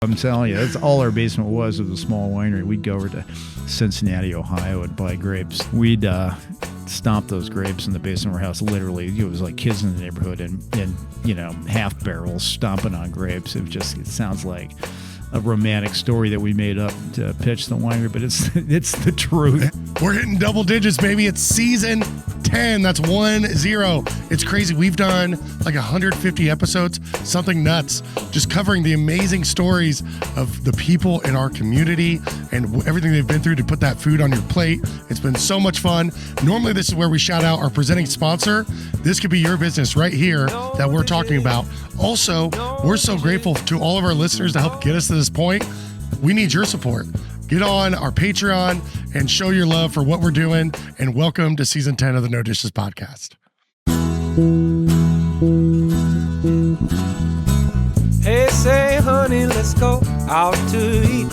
I'm telling you, that's all our basement was a small winery. We'd go over to Cincinnati, Ohio, and buy grapes. We'd stomp those grapes in the basement of our house. Literally, it was like kids in the neighborhood and half barrels stomping on grapes. It sounds like a romantic story that we made up to pitch the winery, but it's the truth. We're hitting double digits, baby. It's season 10. That's 10. It's crazy. We've done like 150 episodes, something nuts, just covering the amazing stories of the people in our community and everything they've been through to put that food on your plate. It's been so much fun. Normally, this is where we shout out our presenting sponsor. This could be your business right here that we're talking about. Also, we're so grateful to all of our listeners to help get us to this point. We need your support. Get on our Patreon and show your love for what we're doing. And welcome to season 10 of the No Dishes podcast. Hey, say, honey, let's go out to eat.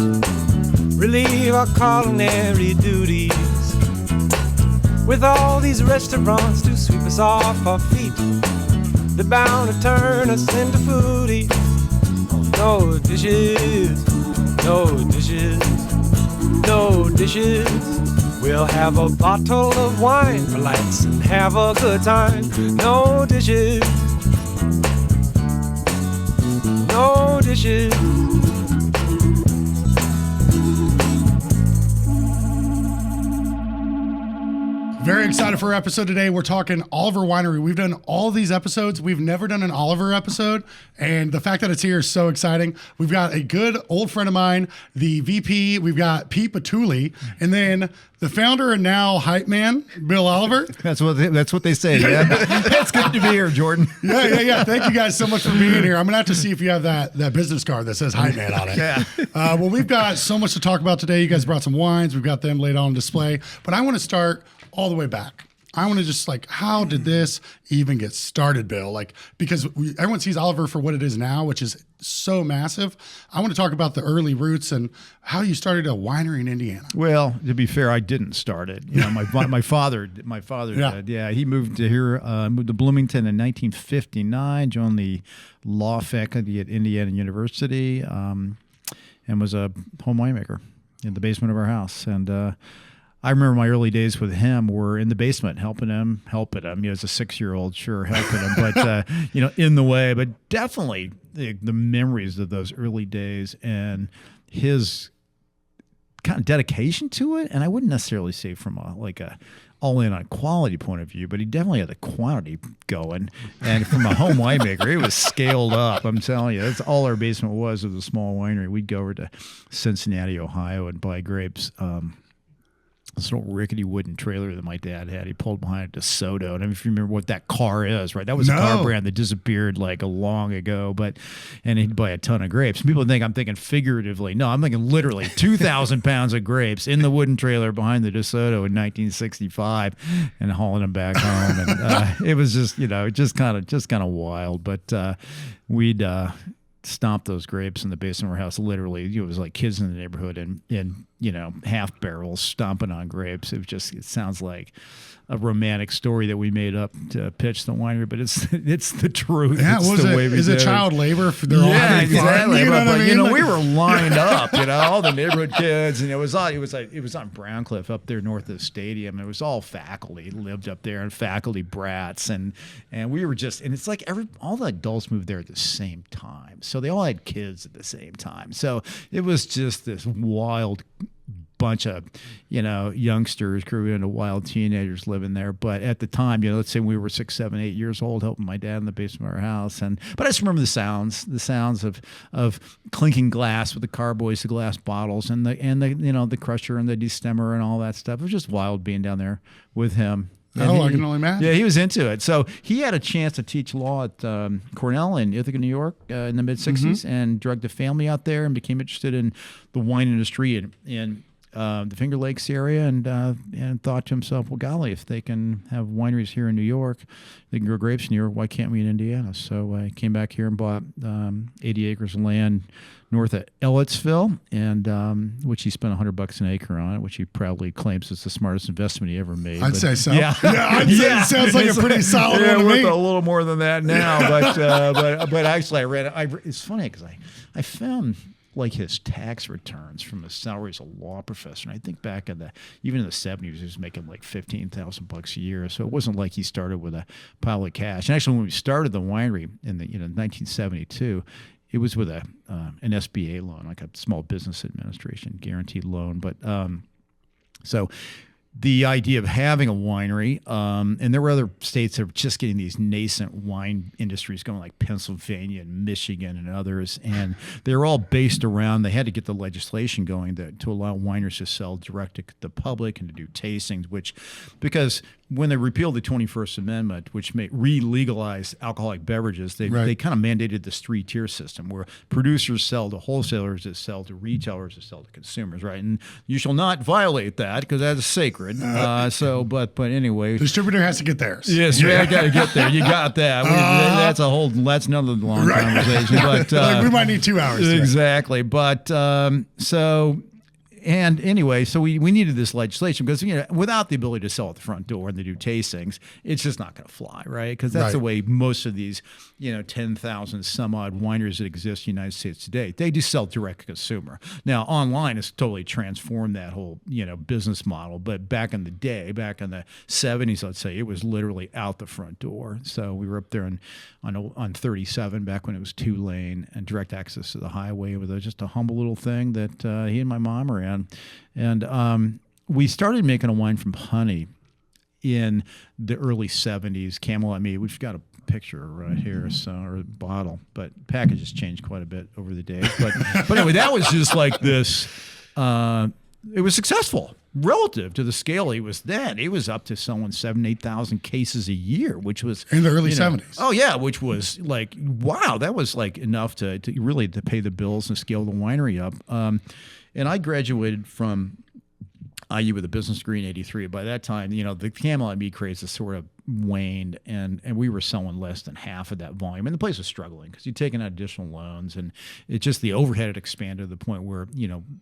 Relieve our culinary duties. With all these restaurants to sweep us off our feet, they're bound to turn us into foodies. No dishes, no dishes, no dishes. We'll have a bottle of wine for lights and have a good time. No dishes, no dishes. Very excited for our episode today. We're talking Oliver Winery. We've done all these episodes. We've never done an Oliver episode. And the fact that it's here is so exciting. We've got a good old friend of mine, the VP. We've got Pete Patuli. And then the founder and now Hypeman, Bill Oliver. That's what they say. Yeah. It's good to be here, Jordan. Yeah. Thank you guys so much for being here. I'm going to have to see if you have that business card that says Hypeman on it. Yeah. Well, we've got so much to talk about today. You guys brought some wines. We've got them laid on display. But I want to start all the way back. I want to just how did this even get started, Bill? Because everyone sees Oliver for what it is now, which is so massive. I want to talk about the early roots and how you started a winery in Indiana. Well, to be fair, I didn't start it. My father did. Yeah, he moved to here, moved to Bloomington in 1959, joined the law faculty at Indiana University, and was a home winemaker in the basement of our house. And I remember my early days with him were in the basement, helping him. As a 6-year-old, sure, helping him, but in the way. But definitely the memories of those early days and his kind of dedication to it. And I wouldn't necessarily say from a all in on quality point of view, but he definitely had the quantity going. And from a home winemaker, it was scaled up. I'm telling you, that's all our basement was a small winery. We'd go over to Cincinnati, Ohio, and buy grapes. This little rickety wooden trailer that my dad had. He pulled behind a DeSoto. And if you remember what that car is, right? That was a car brand that disappeared long ago. And he'd buy a ton of grapes. People think I'm thinking figuratively. No, I'm thinking literally 2,000 pounds of grapes in the wooden trailer behind the DeSoto in 1965, and hauling them back home. And it was just kind of wild. But we'd stomp those grapes in the basement of our house. Literally, it was like kids in the neighborhood and half barrels stomping on grapes. It sounds like a romantic story that we made up to pitch the winery, but it's the truth. Yeah, is it child labor? Yeah, exactly. But we were lined up. All the neighborhood kids, and it was on Browncliff up there north of the stadium. It was all faculty lived up there and faculty brats, and we were just, and it's like all the adults moved there at the same time, so they all had kids at the same time. So it was just this wild bunch of youngsters grew into wild teenagers living there. But at the time, let's say we were 6, 7, 8 years old, helping my dad in the basement of our house. But I just remember the sounds of clinking glass with the carboys, the glass bottles, and the crusher and the destemmer and all that stuff. It was just wild being down there with him. I can only imagine. Yeah, he was into it. So he had a chance to teach law at Cornell in Ithaca, New York in the mid-'60s, and drugged a family out there and became interested in the wine industry in the Finger Lakes area, and thought to himself, well, golly, if they can have wineries here in New York, they can grow grapes in New York, why can't we in Indiana? So I came back here and bought 80 acres of land north of Ellettsville, and which he spent $100 an acre on, which he proudly claims is the smartest investment he ever made. I'd say so. Yeah, I'd say it sounds like a pretty solid one to me. Worth a little more than that now, but actually, it's funny because I found like his tax returns from his salary as a law professor. And I think back in even in the 70s, he was making like $15,000 a year. So it wasn't like he started with a pile of cash. And actually, when we started the winery in 1972, it was with an SBA loan, like a Small Business Administration guaranteed loan. But so the idea of having a winery, and there were other states that were just getting these nascent wine industries going, like Pennsylvania and Michigan and others, and they were all based around, they had to get the legislation going to allow wineries to sell direct to the public and to do tastings, because when they repealed the 21st Amendment, which re-legalized alcoholic beverages, they kind of mandated this 3-tier system where producers sell to wholesalers that sell to retailers that sell to consumers, right? And you shall not violate that because that is sacred. But anyway, distributor has to get theirs. Yes, you got to get there. You got that. That's another long conversation. But we might need 2 hours. Exactly. But and anyway, so we needed this legislation because without the ability to sell at the front door and they do tastings, it's just not going to fly, right? Because that's the way most of these 10,000 some odd wineries that exist in the United States today, they do sell direct to consumer. Now online has totally transformed that whole business model, but back in the day, back in the 70s, let's say, it was literally out the front door. So we were up there on 37 back when it was 2-lane and direct access to the highway with just a humble little thing that he and my mom ran. And we started making a wine from honey in the early 70s, Camelot Mead. We've got a picture right here, or a bottle, but package has changed quite a bit over the days. But anyway, that was just like this. It was successful relative to the scale he was then. He was up to selling 8,000 cases a year, which was in the early 70s. Oh yeah, which was like, wow, that was like enough to really pay the bills and scale the winery up. And I graduated from IU with a business degree in '83. By that time, the Camelot Mead craze has sort of waned, and we were selling less than half of that volume, and the place was struggling because you'd taken out additional loans, and it just, the overhead had expanded to the point where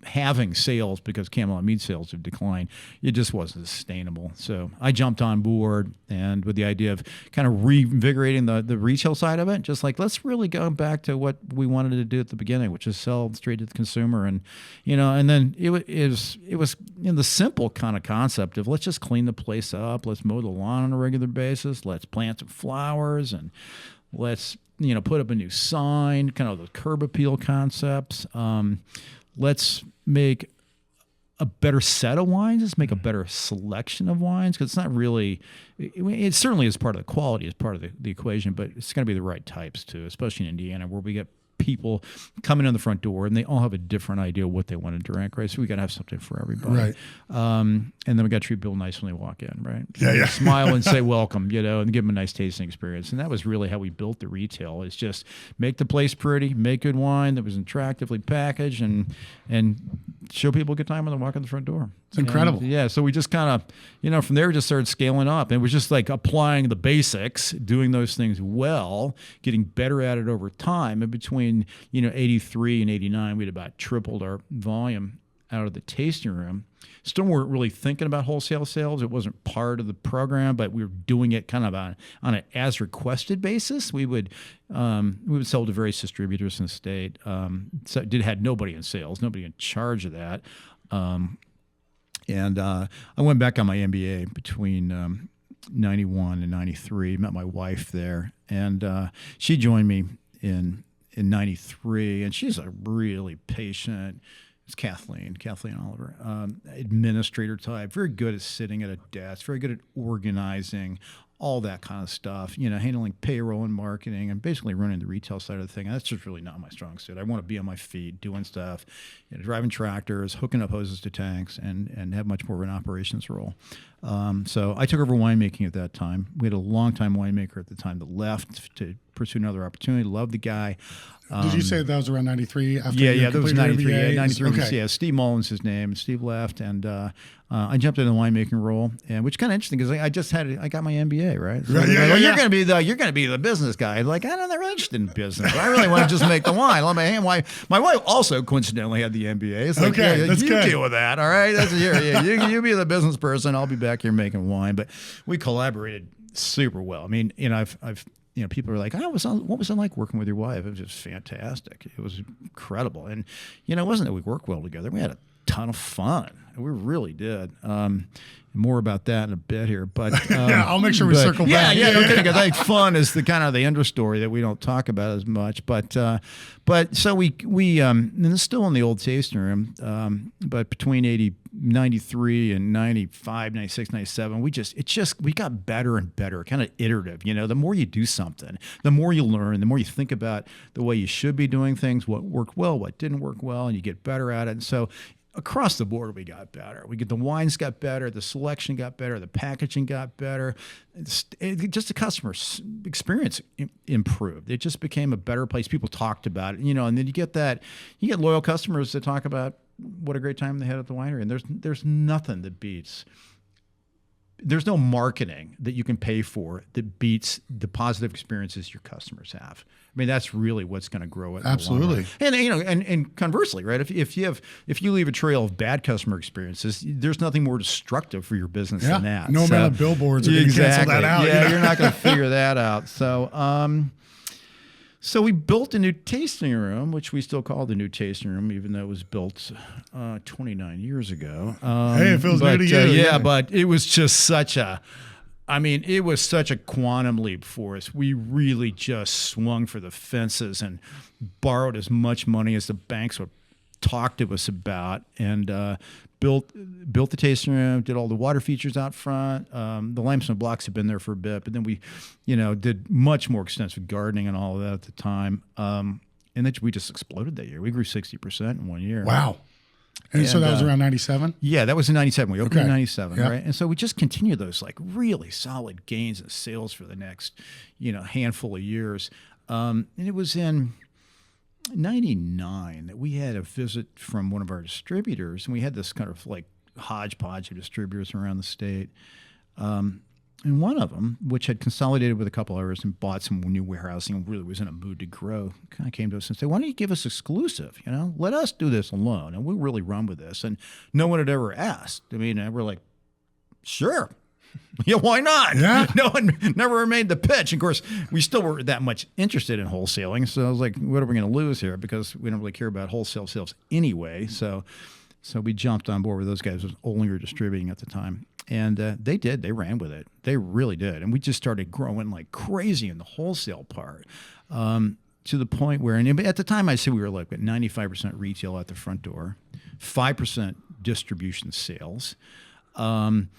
having sales, because Camelot Mead sales have declined, it just wasn't sustainable. So I jumped on board, and with the idea of kind of reinvigorating the retail side of it, just like, let's really go back to what we wanted to do at the beginning, which is sell straight to the consumer. And and then it was the simple kind of concept of, let's just clean the place up, let's mow the lawn on a regular basis, let's plant some flowers, and let's put up a new sign, kind of the curb appeal concepts. Let's make a better set of wines. Let's make a better selection of wines, because it's not really, it certainly is part of the quality, is part of the equation, but it's going to be the right types too, especially in Indiana, where we get people coming in the front door and they all have a different idea of what they want to drink, right? So we got to have something for everybody. Right. And then we got to treat people nice when they walk in, right? Yeah. Smile and say welcome, and give them a nice tasting experience. And that was really how we built the retail, is just make the place pretty, make good wine that was attractively packaged, and show people a good time when they walk in the front door. It's incredible. And, so we just kind of, from there, just started scaling up. And it was just like applying the basics, doing those things well, getting better at it over time. And between, 83 and 89, we'd about tripled our volume out of the tasting room. Still weren't really thinking about wholesale sales. It wasn't part of the program, but we were doing it kind of on an as requested basis. We would sell to various distributors in the state. Had nobody in sales, nobody in charge of that. And I went back on my MBA between 91 and 93, met my wife there, and she joined me in 93, and she's a really patient, it's Kathleen Oliver, administrator type, very good at sitting at a desk, very good at organizing, all that kind of stuff, handling payroll and marketing and basically running the retail side of the thing. And that's just really not my strong suit. I want to be on my feet, doing stuff, driving tractors, hooking up hoses to tanks, and have much more of an operations role. So I took over winemaking at that time. We had a longtime winemaker at the time that left to pursue another opportunity. Loved the guy. Did you say that was around 93? Yeah, that was 93. MBA? Yeah, 93. Okay. Yeah, Steve Mullen's his name. Steve left, and I jumped into the winemaking role, and which is kind of interesting because I got my MBA, right? So you're going to be the business guy. Like, I'm not really interested in business. I really want to just make the wine. My wife also coincidentally had the MBA. It's like, that's you good. Deal with that, all right? That's you be the business person. I'll be back here making wine. But we collaborated super well. I mean, I've people are like, what was it like working with your wife? It was just fantastic. It was incredible. And, it wasn't that we worked well together. We had a ton of fun. We really did. More about that in a bit here, but I'll make sure we circle back. Yeah. Okay, because I think fun is the kind of the understory that we don't talk about as much. But so we and it's still in the old tasting room. But between 93 and 95, 96, 97, we got better and better, kind of iterative. The more you do something, the more you learn, the more you think about the way you should be doing things, what worked well, what didn't work well, and you get better at it. And so across the board, we got better. The wines got better, the selection got better, the packaging got better. Just the customer experience improved. It just became a better place. People talked about it, and then you get loyal customers that talk about what a great time they had at the winery. And there's nothing that beats. There's no marketing that you can pay for that beats the positive experiences your customers have. I mean, that's really what's going to grow it. Absolutely. And and conversely, right? If you leave a trail of bad customer experiences, there's nothing more destructive for your business than that. No amount of billboards are going to cancel that out. Yeah, you're not going to figure that out. So we built a new tasting room, which we still call the new tasting room, even though it was built 29 years ago. Hey, it feels new to you. Yeah, but it was just such a quantum leap for us. We really just swung for the fences and borrowed as much money as the banks would talk to us about, and built the tasting room, did all the water features out front. The limestone blocks had been there for a bit, but then we, did much more extensive gardening and all of that at the time. And then we just exploded that year. We grew 60% in 1 year. Wow. And so that was around 97? Yeah, that was in 97. We opened in 97, yep. right? And so we just continued those like really solid gains in sales for the next, handful of years. And it was in 99 that we had a visit from one of our distributors, and we had this kind of like hodgepodge of distributors around the state. And one of them, which had consolidated with a couple others and bought some new warehousing and really was in a mood to grow, kind of came to us and said, why don't you give us exclusive? Let us do this alone, and we'll really run with this. And no one had ever asked. I mean, we're like, sure. Yeah, why not? Yeah. No one never made the pitch. Of course, we still were that much interested in wholesaling. So I was like, what are we going to lose here? Because we don't really care about wholesale sales anyway. So we jumped on board with those guys. It was Olinger Distributing at the time. And they did. They ran with it. They really did. And we just started growing like crazy in the wholesale part, to the point where, and at the time, I'd say we were like at 95% retail at the front door, 5% distribution sales. And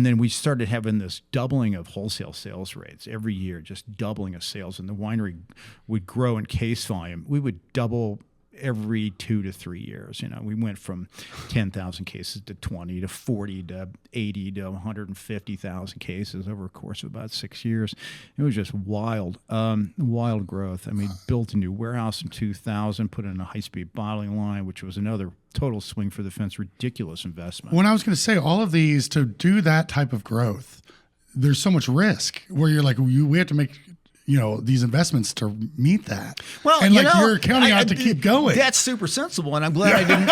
then we started having this doubling of wholesale sales rates every year, just doubling of sales. And the winery would grow in case volume. We would double every 2 to 3 years. We went from 10,000 cases to 20 to 40 to 80 to 150,000 cases over a course of about 6 years. It was just wild growth. I mean, built a new warehouse in 2000, put in a high-speed bottling line, which was another total swing for the fence, ridiculous investment. When I was going to say, all of these, to do that type of growth, there's so much risk where you're like, we have to make these investments to meet that. Well, and you're counting out to keep going. That's super sensible, and I'm glad I didn't.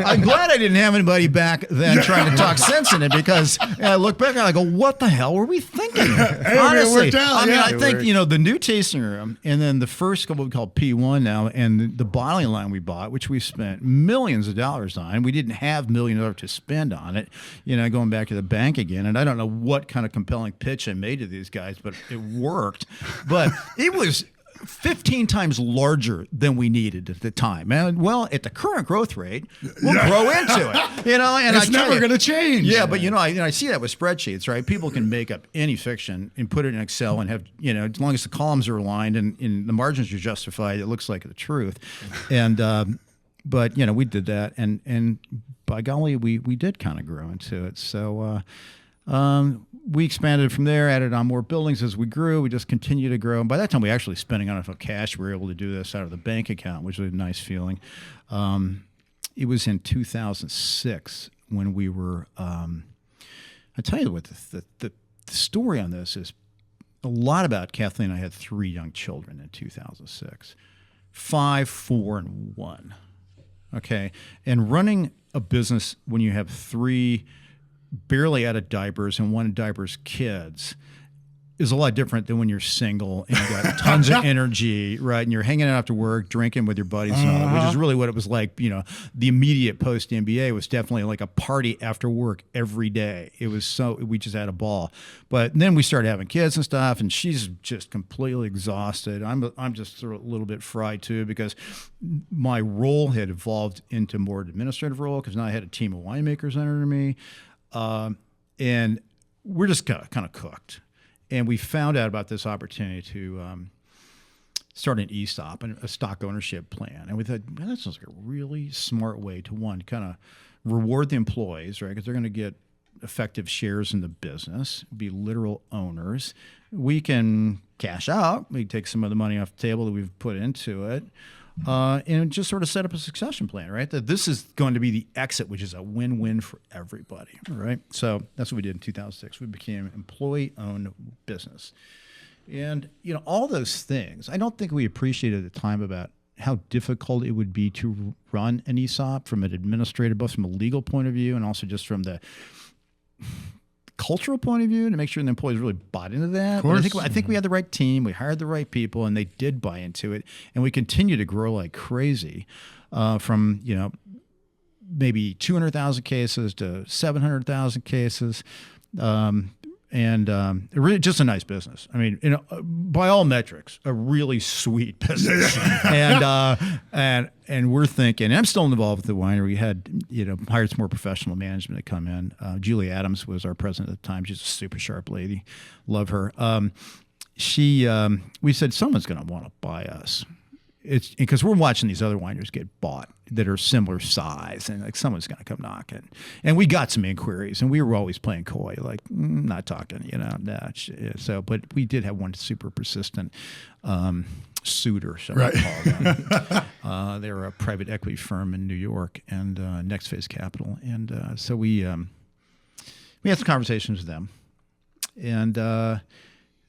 I'm glad I didn't have anybody back then trying to talk sense in it, because I look back and I go, "What the hell were we thinking?" Honestly, I think the new tasting room, and then the first what we call P1 now, and the bottling line we bought, which we spent millions of dollars on. We didn't have $1 million to spend on it. Going back to the bank again, and I don't know what kind of compelling pitch I made to these guys, but it worked. But it was 15 times larger than we needed at the time. And well, at the current growth rate, we'll grow into it. And it's never going to change. Yeah, but I see that with spreadsheets, right? People can make up any fiction and put it in Excel and have, as long as the columns are aligned and the margins are justified, it looks like the truth. And but we did that, and by golly, we did kind of grow into it. So we expanded from there, added on more buildings as we grew. We just continued to grow. And by that time, we were actually spending enough cash. We were able to do this out of the bank account, which was a nice feeling. It was in 2006 when we were, I tell you what, the story on this is a lot about Kathleen. I had 3 young children in 2006, 5, 4, and 1. Okay. And running a business when you have 3 barely out of diapers and 1 diaper's kids, is a lot different than when you're single and you got tons of energy, right? And you're hanging out after work, drinking with your buddies, and all that, which is really what it was like. You know, the immediate post MBA was definitely like a party after work every day. It was we just had a ball. But then we started having kids and stuff, and she's just completely exhausted. I'm just a little bit fried too, because my role had evolved into more administrative role, because now I had a team of winemakers under me, and we're just kind of cooked. And we found out about this opportunity to start an ESOP, a stock ownership plan. And we thought, man, that sounds like a really smart way to, one, kind of reward the employees, right? Because they're going to get effective shares in the business, be literal owners. We can cash out. We take some of the money off the table that we've put into it. And just sort of set up a succession plan, right? That this is going to be the exit, which is a win-win for everybody, right? So that's what we did in 2006. We became an employee-owned business. And, you know, all those things, I don't think we appreciated at the time about how difficult it would be to run an ESOP from an administrative, both from a legal point of view and also just from the cultural point of view, to make sure the employees really bought into that. But I think we had the right team. We hired the right people, and they did buy into it. And we continue to grow like crazy, from, you know, maybe 200,000 cases to 700,000 cases. Really just a nice business. I mean, you know, by all metrics, a really sweet business. And we're thinking, and I'm still involved with the winery. We had, you know, hired some more professional management to come in. Julie Adams was our president at the time. She's a super sharp lady. Love her. We said, someone's going to want to buy us. It's because we're watching these other wineries get bought that are similar size, and like someone's going to come knocking. And we got some inquiries, and we were always playing coy, like not talking, you know. So, but we did have one super persistent suitor, shall we call them. They're a private equity firm in New York, and NextPhase Capital, and so we had some conversations with them, and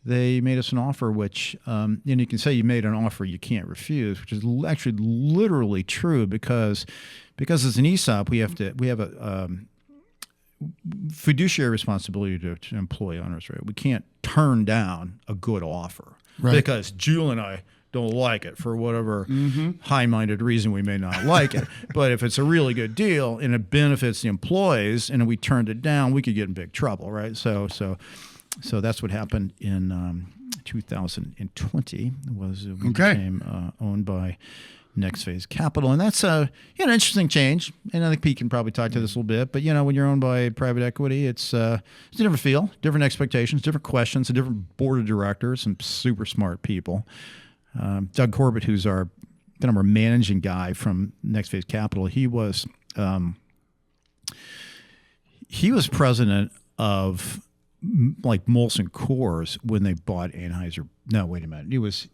they made us an offer, which, and you can say you made an offer you can't refuse, which is actually literally true, because as an ESOP, we have a fiduciary responsibility to employee owners, right? We can't turn down a good offer, right? Because Julie and I don't like it for whatever high-minded reason we may not like it. But if it's a really good deal and it benefits the employees, and we turned it down, we could get in big trouble, right? So that's what happened in 2020. We became owned by NextPhase Capital, and that's an interesting change. And I think Pete can probably talk to this a little bit. But when you're owned by private equity, it's a different feel, different expectations, different questions, a different board of directors, some super smart people. Doug Corbett, who's our managing guy from NextPhase Capital, he was president of like Molson Coors when they bought Anheuser. No, wait a minute. It was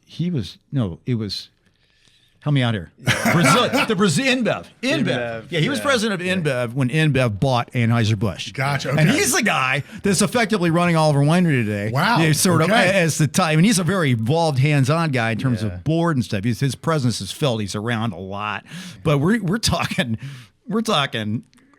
help me out here. Brazil, the Brazil InBev. Yeah, he was president of InBev when InBev bought Anheuser-Busch. Gotcha. Okay. And he's the guy that's effectively running Oliver Winery today. Wow. Sort of as the time. And he's a very involved, hands-on guy in terms of board and stuff. His presence is felt. He's around a lot. But we're talking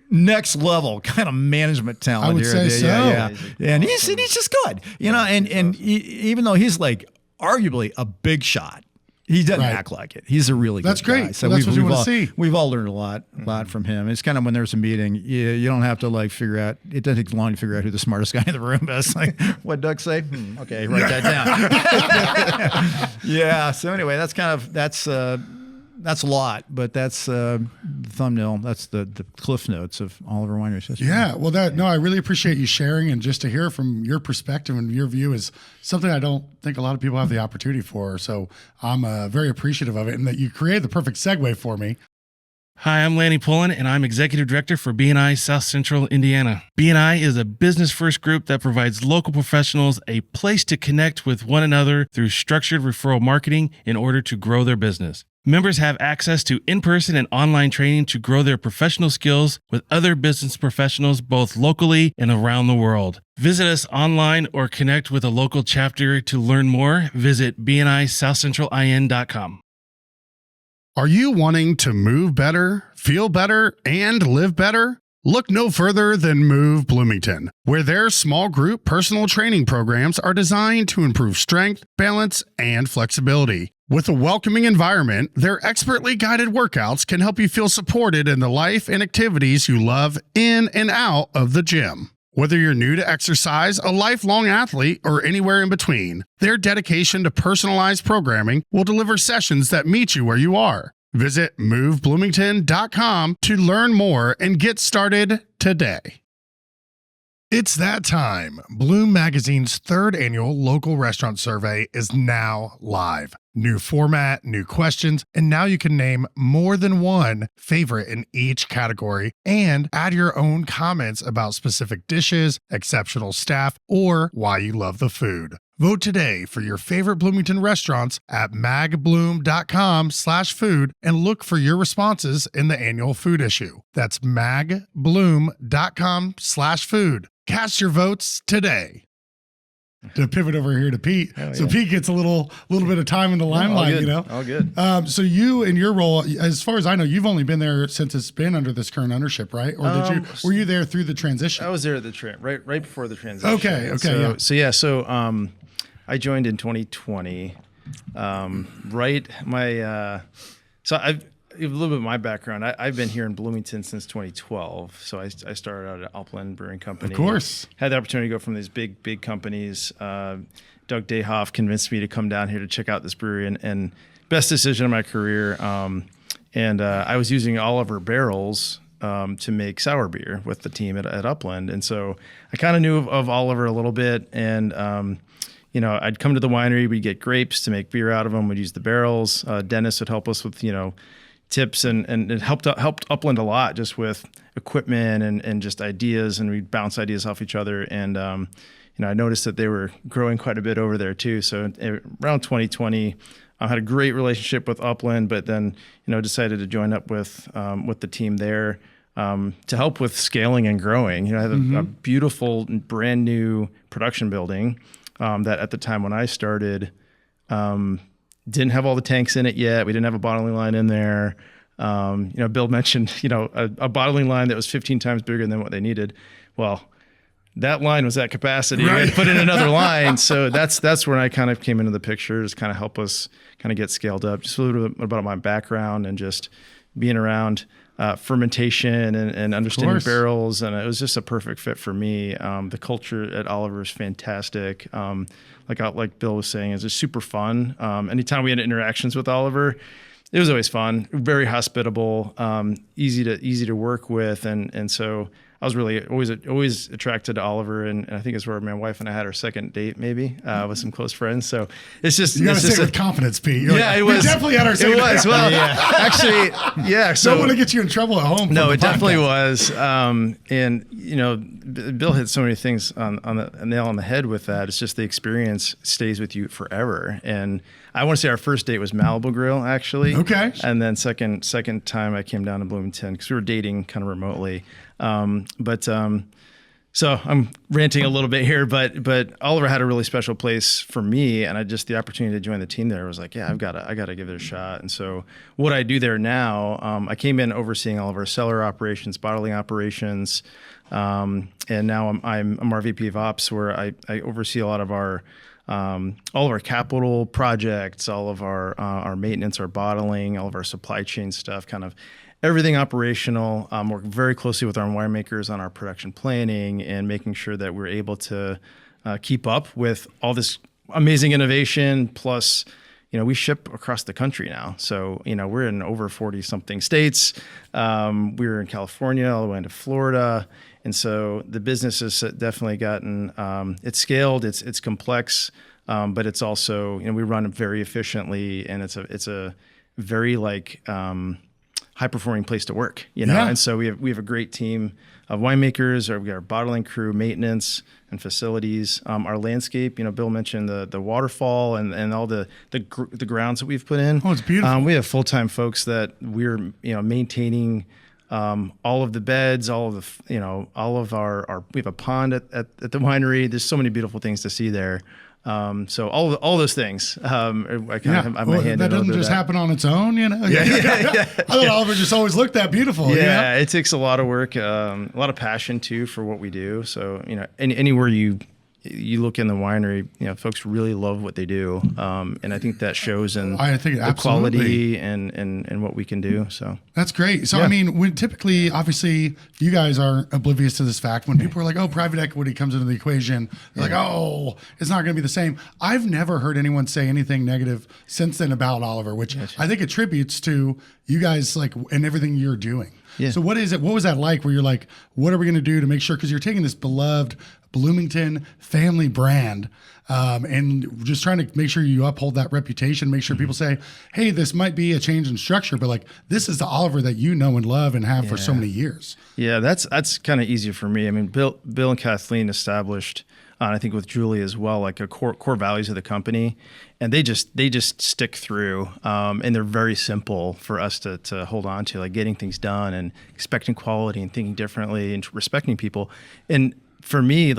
next level kind of management talent. I would say so. Yeah. And he's just good. And even though he's like arguably a big shot, he doesn't act like it. He's a really good guy. That's great. So that's what we want to see. We've all learned a lot from him. It's kind of when there's a meeting, you don't have to like figure out. It doesn't take long to figure out who the smartest guy in the room is. Like, what'd Doug say? Okay, write that down. Yeah. So anyway, that's a lot, but that's the thumbnail. That's the cliff notes of Oliver Winery's history. Yeah, well, I really appreciate you sharing, and just to hear from your perspective and your view is something I don't think a lot of people have the opportunity for. So I'm very appreciative of it, and that you created the perfect segue for me. Hi, I'm Lanny Pullen, and I'm Executive Director for BNI South Central Indiana. BNI is a business-first group that provides local professionals a place to connect with one another through structured referral marketing in order to grow their business. Members have access to in-person and online training to grow their professional skills with other business professionals both locally and around the world. Visit us online or connect with a local chapter to learn more. Visit bnisouthcentralin.com. Are you wanting to move better, feel better, and live better? Look no further than Move Bloomington, where their small group personal training programs are designed to improve strength, balance, and flexibility. With a welcoming environment, their expertly guided workouts can help you feel supported in the life and activities you love in and out of the gym. Whether you're new to exercise, a lifelong athlete, or anywhere in between, their dedication to personalized programming will deliver sessions that meet you where you are. Visit movebloomington.com to learn more and get started today. It's that time. Bloom Magazine's 3rd annual local restaurant survey is now live. New format, new questions, and now you can name more than one favorite in each category and add your own comments about specific dishes, exceptional staff, or why you love the food. Vote today for your favorite Bloomington restaurants at magbloom.com/food and look for your responses in the annual food issue. That's magbloom.com/food. Cast your votes today. To pivot over here to Pete. So Pete gets a little bit of time in the limelight, you know? All good. So you, in your role, as far as I know, you've only been there since it's been under this current ownership, right? Or were you there through the transition? I was there at the right before the transition. Okay. So I joined in 2020. So a little bit of my background. I've been here in Bloomington since 2012. So I started out at Upland Brewing Company. Of course. Had the opportunity to go from these big companies. Doug Dayhoff convinced me to come down here to check out this brewery, and best decision of my career. I was using Oliver barrels to make sour beer with the team at Upland. And so I kind of knew of Oliver a little bit. And, I'd come to the winery, we'd get grapes to make beer out of them. We'd use the barrels. Dennis would help us with, tips and it helped Upland a lot just with equipment and just ideas, and we'd bounce ideas off each other. And, I noticed that they were growing quite a bit over there too. So around 2020, I had a great relationship with Upland, but then, decided to join up with the team there to help with scaling and growing. I had a beautiful brand new production building that at the time when I started, didn't have all the tanks in it yet. We didn't have a bottling line in there. Bill mentioned, a bottling line that was 15 times bigger than what they needed. Well, that line was at capacity. Right. We had to put in another line. So that's when I kind of came into the picture, just kind of help us kind of get scaled up. Just a little bit about my background and just being around fermentation and understanding barrels. And it was just a perfect fit for me. The culture at Oliver is fantastic. Like Bill was saying, it's just super fun. Anytime we had interactions with Oliver, it was always fun, very hospitable, easy to work with. And so I was really always attracted to Oliver, and I think it's where my wife and I had our second date, maybe with some close friends. So it's just you got to say it with confidence, Pete. It was. We definitely had our second date. It was. Well, actually, yeah. So don't want to get you in trouble at home. No, it definitely was. Bill hit so many things on the nail on the head with that. It's just the experience stays with you forever. And I want to say our first date was Malibu Grill, actually. Okay. And then second time I came down to Bloomington because we were dating kind of remotely. So I'm ranting a little bit here, but Oliver had a really special place for me, and the opportunity to join the team there was like, yeah, I gotta give it a shot. And so what I do there now, I came in overseeing all of our cellar operations, bottling operations, and now I'm our VP of Ops, where I oversee a lot of our all of our capital projects, all of our maintenance, our bottling, all of our supply chain stuff, kind of everything operational. Work very closely with our winemakers on our production planning and making sure that we're able to keep up with all this amazing innovation. Plus, we ship across the country now. So, we're in over 40 something states. We're in California all the way into Florida. And so the business has definitely gotten, it's scaled, it's complex, but it's also, we run it very efficiently, and it's a very high performing place to work, Yeah. And so we have a great team of winemakers, we got our bottling crew, maintenance and facilities, our landscape, Bill mentioned the waterfall and all the grounds that we've put in. Oh, it's beautiful. We have full-time folks that we're, maintaining, all of the beds, all of our we have a pond at the winery. There's so many beautiful things to see there. So all those things. I kind of have my hand that in doesn't just happen on its own, you know. Yeah. I thought Oliver just always looked that beautiful. Yeah, it takes a lot of work, a lot of passion too for what we do. So anywhere you look in the winery, folks really love what they do, and I think that shows in the quality and what we can do. So that's great. So I mean, when typically, obviously, you guys are oblivious to this fact. When people are like, "Oh, private equity comes into the equation," they're like, "Oh, it's not going to be the same." I've never heard anyone say anything negative since then about Oliver, which I think attributes to you guys and everything you're doing. Yeah. So what is it? What was that like? Where you're like, what are we going to do to make sure? Because you're taking this beloved Bloomington family brand, and just trying to make sure you uphold that reputation. Make sure people say, "Hey, this might be a change in structure, but this is the Oliver that you know and love and have for so many years." Yeah, that's kind of easier for me. I mean, Bill and Kathleen established, I think with Julie as well, a core values of the company, and they just stick through, and they're very simple for us to hold on to, getting things done and expecting quality and thinking differently and respecting people. And for me,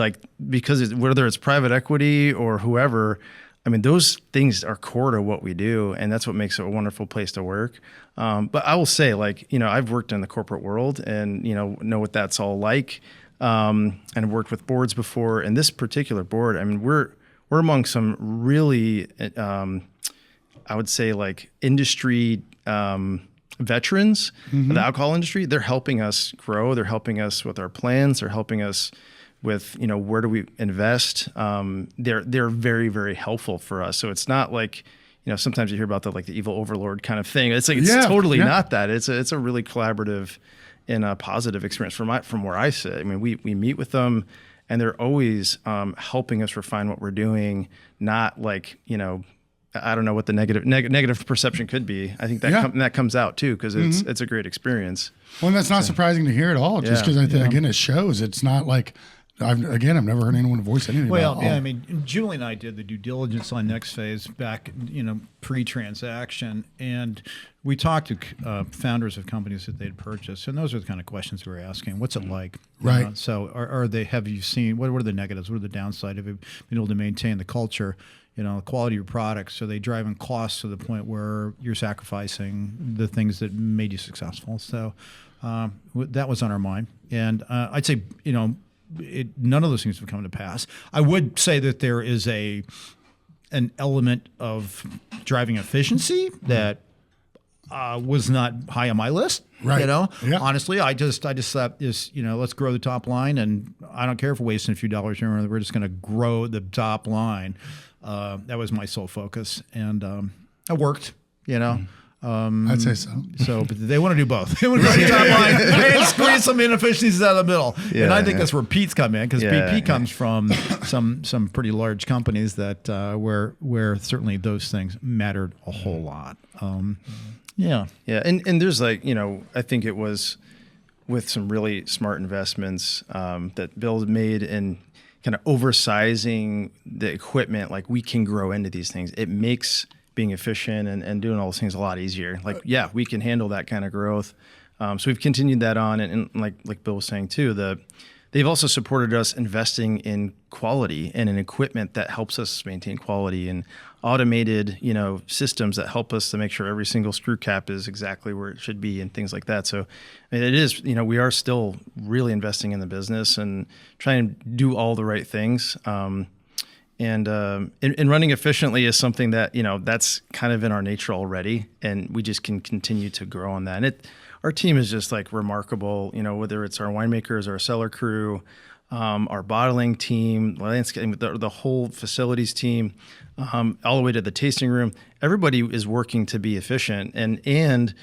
because whether it's private equity or whoever, I mean, those things are core to what we do, and that's what makes it a wonderful place to work. But I will say, I've worked in the corporate world and, know what that's all like. And I've worked with boards before, and this particular board, I mean, we're among some really, I would say industry, veterans of the alcohol industry. They're helping us grow. They're helping us with our plans. They're helping us with, where do we invest? They're very, very helpful for us. So it's not sometimes you hear about the evil overlord kind of thing. It's totally not that. It's a really collaborative and a positive experience from where I sit. I mean, we meet with them, and they're always helping us refine what we're doing. Not I don't know what the negative perception could be. I think that comes out too, because it's a great experience. Well, and that's not surprising to hear at all. Just because again, it shows. It's not I've never heard anyone voice anything. Well, I mean, Julie and I did the due diligence on NextPhase back, pre-transaction, and we talked to founders of companies that they'd purchased, and those are the kind of questions we were asking. What's it like? Right. So, have you seen what are the negatives? What are the downside? Have you been able to maintain the culture? The quality of your products? Are they driving costs to the point where you're sacrificing the things that made you successful? So that was on our mind, and I'd say none of those things have come to pass. I would say that there is an element of driving efficiency that was not high on my list. Right. Honestly, I just thought let's grow the top line, and I don't care if we're wasting a few dollars here. We're just going to grow the top line. That was my sole focus, and it worked. I'd say so. But they want to do both. They want to grow the top line and squeeze some inefficiencies out of the middle. And I think that's where Pete's come in, because Pete comes from some pretty large companies that where certainly those things mattered a whole lot. And there's I think it was with some really smart investments that Bill made in kind of oversizing the equipment. We can grow into these things. It makes being efficient and doing all those things a lot easier. We can handle that kind of growth. So we've continued that on, and like Bill was saying too, they've also supported us investing in quality and in equipment that helps us maintain quality, and automated, systems that help us to make sure every single screw cap is exactly where it should be and things like that. So it is, we are still really investing in the business and trying to do all the right things. And running efficiently is something that, that's kind of in our nature already, and we just can continue to grow on that. And our team is just remarkable, whether it's our winemakers, our cellar crew, our bottling team, landscaping, the whole facilities team, all the way to the tasting room. Everybody is working to be efficient and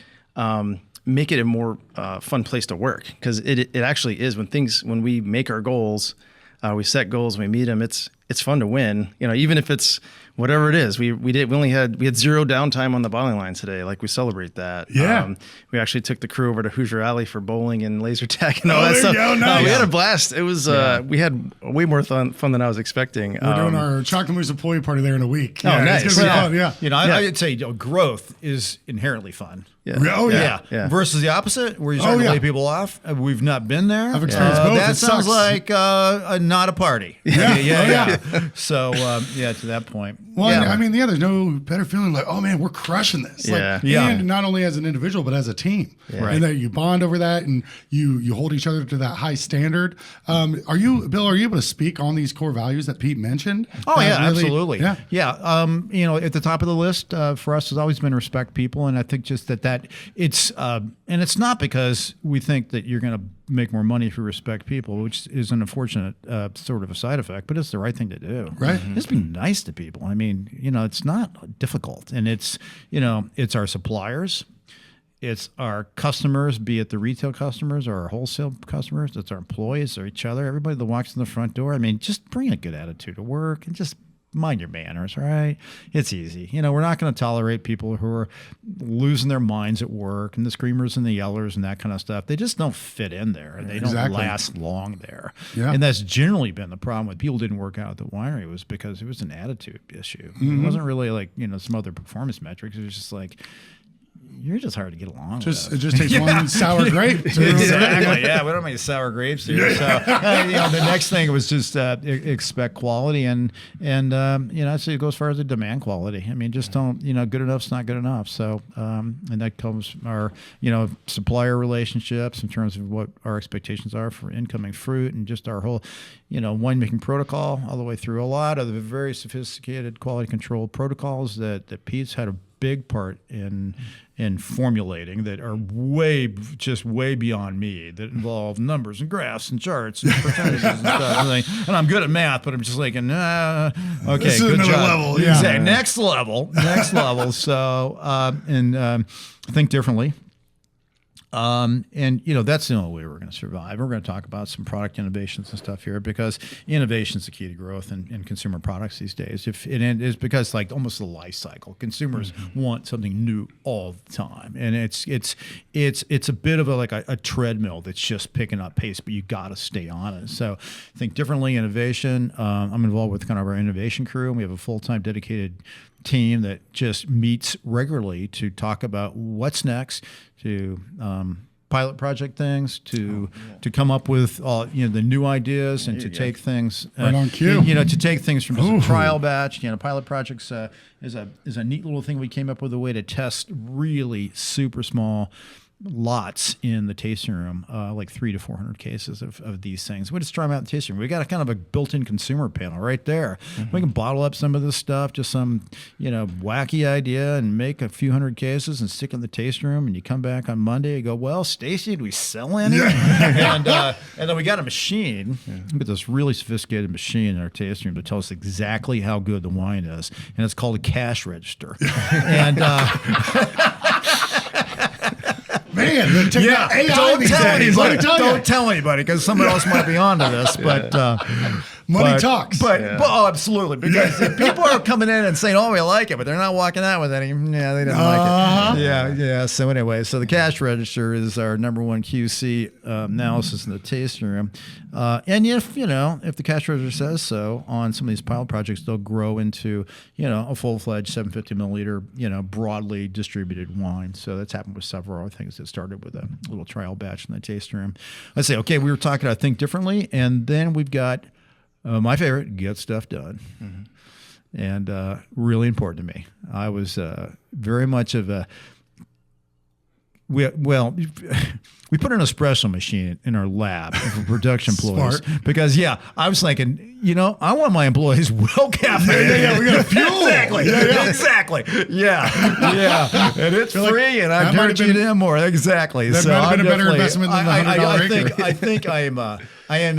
make it a more fun place to work, because it actually is. When we make our goals, we set goals, we meet them. It's fun to win, even if it's whatever it is. We had zero downtime on the bottling line today. We celebrate that. Yeah. We actually took the crew over to Hoosier Alley for bowling and laser tag and all that stuff. We had a blast. It was we had way more fun than I was expecting. We're doing our chocolate mousse employee party there in a week. Nice. It's gonna be fun. Yeah. I'd say growth is inherently fun. Yeah. Oh yeah. Versus the opposite, where you start to lay people off. We've not been there. I've experienced both. That sounds like not a party. Yeah. To that point. Well, I mean, there's no better feeling like, oh man, we're crushing this. And not only as an individual, but as a team. Right. And that you bond over that and you hold each other to that high standard. Are you able to speak on these core values that Pete mentioned? Oh, yeah, really, absolutely. Yeah. At the top of the list for us has always been respect people. And I think just that it's, and it's not because we think that you're going to make more money if you respect people, which is an unfortunate sort of a side effect, but it's the right thing to do. Right. Just be nice to people. I mean, it's not difficult. And it's our suppliers. It's our customers, be it the retail customers or our wholesale customers. It's our employees or each other, everybody that walks in the front door. I mean, just bring a good attitude to work and just mind your manners, right? It's easy. We're not going to tolerate people who are losing their minds at work and the screamers and the yellers and that kind of stuff. They just don't fit in there. They don't last long there. Yeah. And that's generally been the problem with people didn't work out at the winery was because it was an attitude issue. It wasn't really like, some other performance metrics. It was just like, you're just hard to get along with. It just takes one sour grape. Exactly. Yeah, we don't have any sour grapes here. So the next thing was just expect quality, and I'd say it goes as far as the demand quality. I mean, just don't good enough's not good enough. So and that comes our supplier relationships in terms of what our expectations are for incoming fruit and just our whole winemaking protocol all the way through a lot of the very sophisticated quality control protocols that Pete's had a big part in formulating that are way beyond me, that involve numbers and graphs and charts and percentages and stuff. And I'm good at math, but I'm just like, okay, this good is job. level. Yeah. Exactly. Next level. So, think differently. That's the only way we're going to survive. We're going to talk about some product innovations and stuff here because innovation is the key to growth in consumer products these days. It's because like almost the life cycle, consumers want something new all the time, and it's a bit of a treadmill that's just picking up pace, but you got to stay on it. So think differently. Innovation. I'm involved with kind of our innovation crew, and we have a full-time dedicated team that just meets regularly to talk about what's next, to pilot project things, to come up with the new ideas, and to take things right on cue. To take things from just a trial batch. Pilot projects is a neat little thing we came up with, a way to test really super small lots in the tasting room, like 300 to 400 cases of these things. We just try them out in the tasting room. We got a kind of a built-in consumer panel right there. We can bottle up some of this stuff, just some wacky idea, and make a few hundred cases and stick it in the tasting room. And you come back on Monday, you go, well, Stacy, did we sell any? And then we got a machine. We got this really sophisticated machine in our tasting room to tell us exactly how good the wine is, and it's called a cash register. And man, don't tell anybody because someone else might be onto this. But money talks. But absolutely, because if people are coming in and saying, "Oh, we like it," but they're not walking out with any. Yeah, they didn't like it. Yeah. So anyway, the cash register is our number one QC analysis in the tasting room. And if the cash register says so on some of these pilot projects, they'll grow into a full-fledged 750 milliliter broadly distributed wine. So that's happened with several other things that started with a little trial batch in the tasting room. I say, okay, we were talking about think differently, and then we've got my favorite, get stuff done. And really important to me. I was very much of a we put an espresso machine in our lab for production employees because I was thinking, I want my employees well caffeinated. Yeah, we got to fuel. Exactly. And it's free, and I guarantee them more. Exactly. That might have been a better investment than the $100 acre. I think I am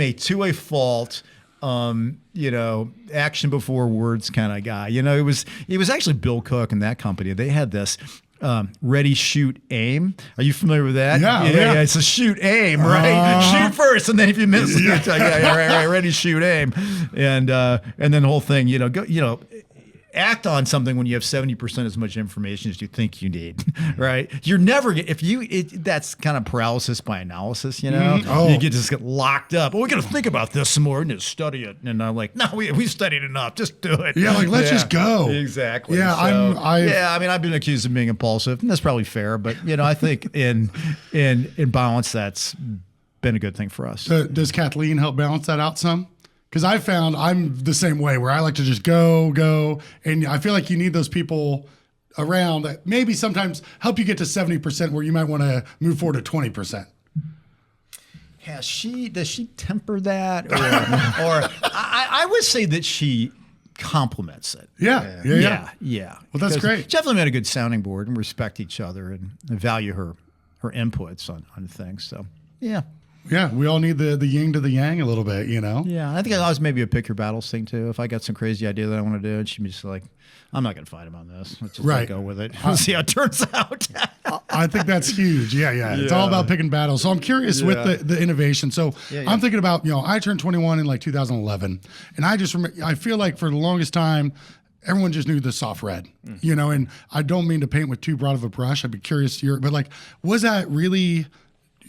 a to a fault. Action before words kind of guy. It was actually Bill Cook and that company. They had this ready, shoot, aim. Are you familiar with that? Yeah. It's a shoot, aim, right? Shoot first, and then if you miss, right. Ready, shoot, aim, and then the whole thing. Act on something when you have 70% as much information as you think you need, right? You're never that's kind of paralysis by analysis, You just get locked up. Well, we're going to think about this some more and just study it. And I'm like, no, we studied enough. Just do it. Yeah, let's just go. Exactly. Yeah, I've been accused of being impulsive, and that's probably fair. But I think in balance, that's been a good thing for us. Does Kathleen help balance that out some? Because I found I'm the same way where I like to just go. And I feel like you need those people around that maybe sometimes help you get to 70% where you might want to move forward to 20%. Does she temper that? Or I would say that she complements it. Yeah. Well, that's great. She definitely made a good sounding board and respect each other and value her inputs on things. So, yeah. Yeah, we all need the yin to the yang a little bit, you know? Yeah, I think I was maybe a pick your battles thing too. If I got some crazy idea that I want to do, and she'd be just like, I'm not going to fight him on this. Let's just go with it. We'll see how it turns out. I think that's huge. Yeah. It's all about picking battles. So I'm curious with the innovation. So I'm thinking about, I turned 21 in like 2011. And I just remember, I feel like for the longest time, everyone just knew the soft red, and I don't mean to paint with too broad of a brush. I'd be curious but like, was that really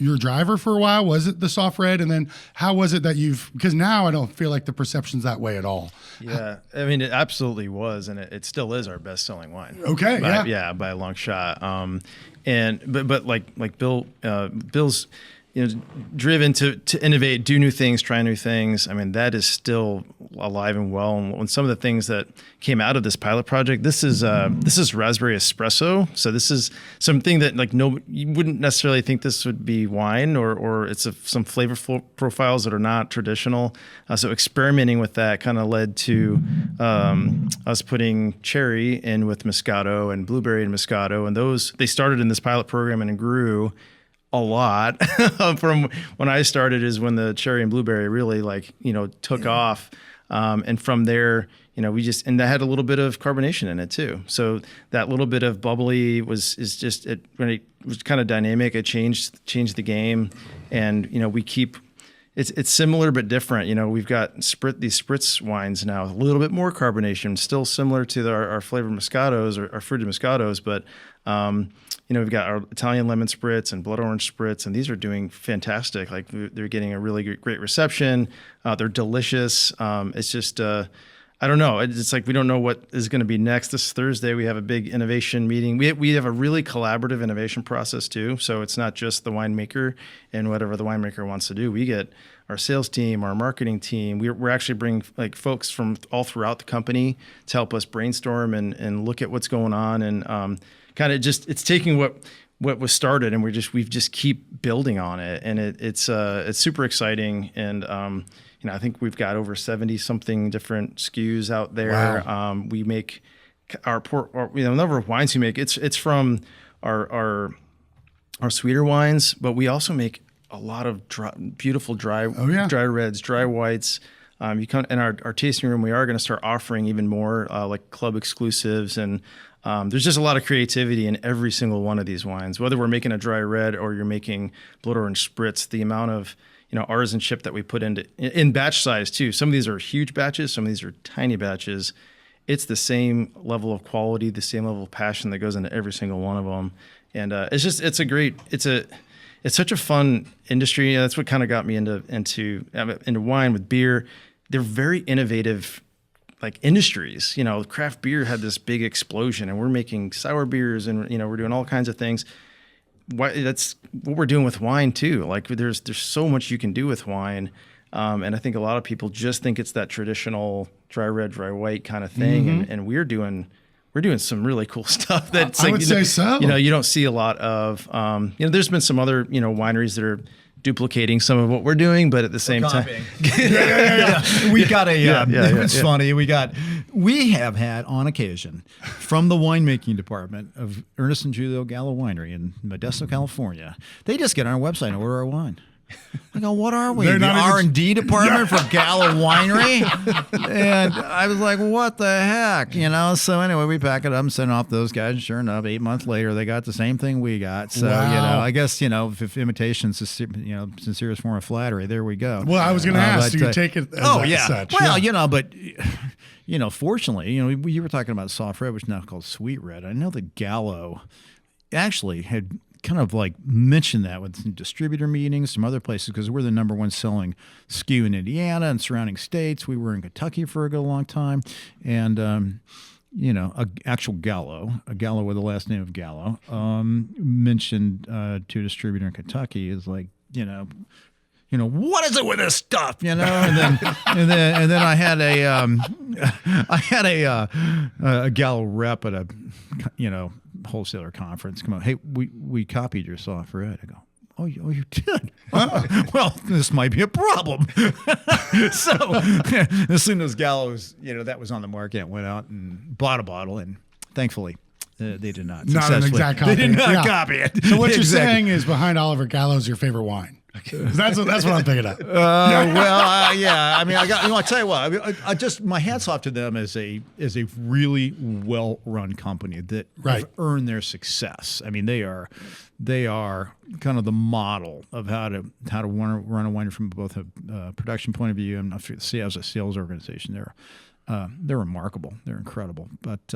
your driver for a while? Was it the soft red? And then how was it that because now I don't feel like the perception's that way at all. Yeah. I mean, it absolutely was. And it still is our best selling wine. Okay. By a long shot. But like Bill's, driven to innovate, do new things, try new things. I mean, that is still alive and well. And some of the things that came out of this pilot project, this is raspberry espresso. So this is something that you wouldn't necessarily think this would be wine, or it's some flavor profiles that are not traditional. So experimenting with that kind of led to us putting cherry in with Moscato and blueberry and Moscato, and they started in this pilot program and grew a lot from when I started is when the cherry and blueberry really took off. And from there, and that had a little bit of carbonation in it too. So that little bit of bubbly when it was kind of dynamic, it changed the game. And, it's similar but different. We've got these spritz wines now, a little bit more carbonation, still similar to our flavored Moscatos or our fruited Moscatos, but we've got our Italian lemon spritz and blood orange spritz, and these are doing fantastic. Like they're getting a really great reception. They're delicious. It's just, I don't know. It's like we don't know what is going to be next. This Thursday, we have a big innovation meeting. We have a really collaborative innovation process too. So it's not just the winemaker and whatever the winemaker wants to do. We get our sales team, our marketing team. We're actually bringing folks from all throughout the company to help us brainstorm and look at what's going on, and kind of it's taking what was started, and we've just keep building on it, and it's super exciting. And I think we've got over 70 something different SKUs out there. Wow. We make the number of wines we make. It's from our sweeter wines, but we also make a lot of beautiful dry reds, dry whites. You come in our tasting room. We are going to start offering even more like club exclusives, and there's just a lot of creativity in every single one of these wines. Whether we're making a dry red or you're making blood orange spritz, the amount of artisanship that we put in batch size too. Some of these are huge batches, some of these are tiny batches. It's the same level of quality, the same level of passion that goes into every single one of them, and it's such a fun industry. That's what kind of got me into wine with beer. They're very innovative, industries. Craft beer had this big explosion, and we're making sour beers, and we're doing all kinds of things. That's what we're doing with wine too. There's so much you can do with wine, and I think a lot of people just think it's that traditional dry red, dry white kind of thing, mm-hmm. and we're doing some really cool stuff that's I would say so. You don't see a lot of. There's been some other wineries that are duplicating some of what we're doing, but at the same time, we got it's funny. We have had on occasion from the winemaking department of Ernest and Julio Gallo Winery in Modesto, California. They just get on our website and order our wine. I go, what are we? The R&D department for Gallo Winery? And I was like, what the heck? So anyway, we pack it up and send off those guys. And sure enough, 8 months later, they got the same thing we got. So, I guess, if imitation's sincerest form of flattery, there we go. Well, I was going to ask, do you take it as such? Well, but... fortunately, you were talking about soft red, which is now called sweet red. I know that Gallo actually had kind of mentioned that with some distributor meetings, some other places, because we're the number one selling SKU in Indiana and surrounding states. We were in Kentucky for a good long time. And, a Gallo with the last name of Gallo, mentioned to a distributor in Kentucky is what is it with this stuff? And then I had a Gallo rep at a wholesaler conference come on. Hey, we copied your software ed. I go, oh, you did? Well, this might be a problem. So as soon as Gallo's, that was on the market, I went out and bought a bottle, and thankfully they did not. Not an exact copy. They did not copy it. So what you're saying is behind Oliver, Gallo's your favorite wine. That's what I'm picking up. Yeah. I mean, I'll tell you what. I just my hats off to them as a really well run company that have earned their success. I mean, they are kind of the model of how to run a winery from both a production point of view and as a sales organization. They're remarkable. They're incredible. But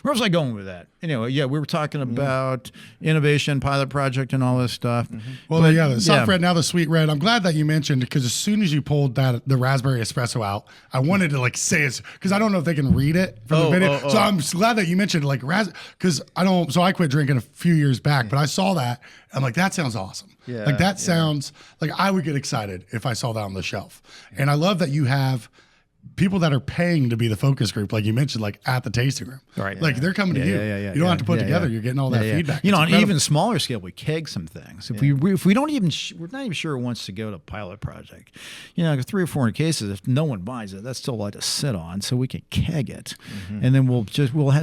where was I going with that? Anyway, we were talking about innovation, pilot project, and all this stuff. Mm-hmm. Well, the soft red, now the sweet red. I'm glad that you mentioned, because as soon as you pulled the raspberry espresso out, I wanted to say it, because I don't know if they can read it from the video. So I'm glad that you mentioned because I quit drinking a few years back, but I saw that. I'm like, that sounds awesome. Yeah, that sounds like I would get excited if I saw that on the shelf. And I love that you have people that are paying to be the focus group, like you mentioned, like at the tasting room. Right. Like they're coming to you. You don't have to put together. You're getting all that feedback. On an even smaller scale, we keg some things. If we don't even, we're not even sure it wants to go to pilot project. 300 or 400 cases, if no one buys it, that's still a lot to sit on. So we can keg it. Mm-hmm. And then we'll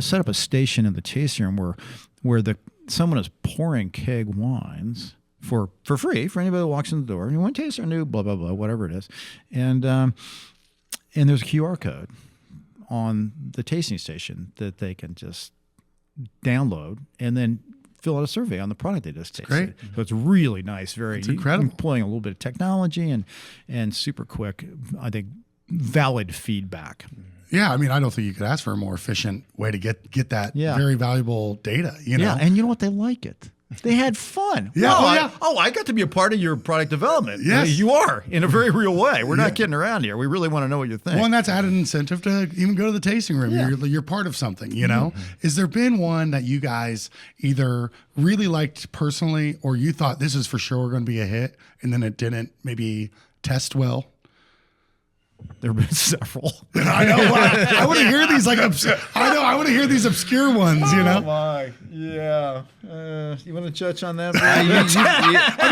set up a station in the tasting room where someone is pouring keg wines for free for anybody that walks in the door. You want to taste our new blah, blah, blah, whatever it is. And there's a QR code on the tasting station that they can just download and then fill out a survey on the product they just tasted. Great. So it's really nice. It's incredible. Employing a little bit of technology and super quick, I think, valid feedback. Yeah, I mean, I don't think you could ask for a more efficient way to get that very valuable data. Yeah, and you know what? They like it. They had fun. Yeah. I got to be a part of your product development. Yes. You are, in a very real way. We're not kidding around here. We really want to know what you think. Well, and that's added incentive to even go to the tasting room. Yeah. You're part of something, Has there been one that you guys either really liked personally, or you thought this is for sure going to be a hit, and then it didn't maybe test well? There have been several. I know. I want to hear these I want to hear these obscure ones. Oh my, yeah. You want to touch on that? I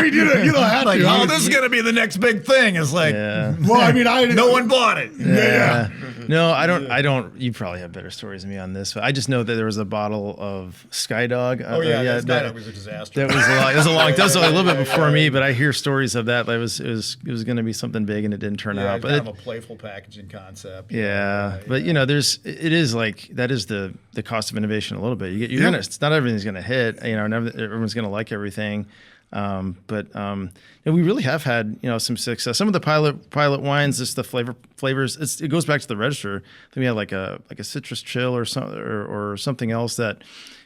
mean, you don't have to. This is gonna be the next big thing. It's like, well, I mean, no one bought it. Yeah. No, I don't. You probably have better stories than me on this, but I just know that there was a bottle of Skydog. Skydog was a disaster. That was a long. That was a little bit before me, but I hear stories of that. It was going to be something big, and it didn't turn out. But kind of a playful packaging concept. But it is like that is the cost of innovation a little bit. It's not everything's going to hit. Everyone's going to like everything. But we really have had some success. Some of the pilot wines, just the flavors. It goes back to the register. I think we had like a citrus chill or something else that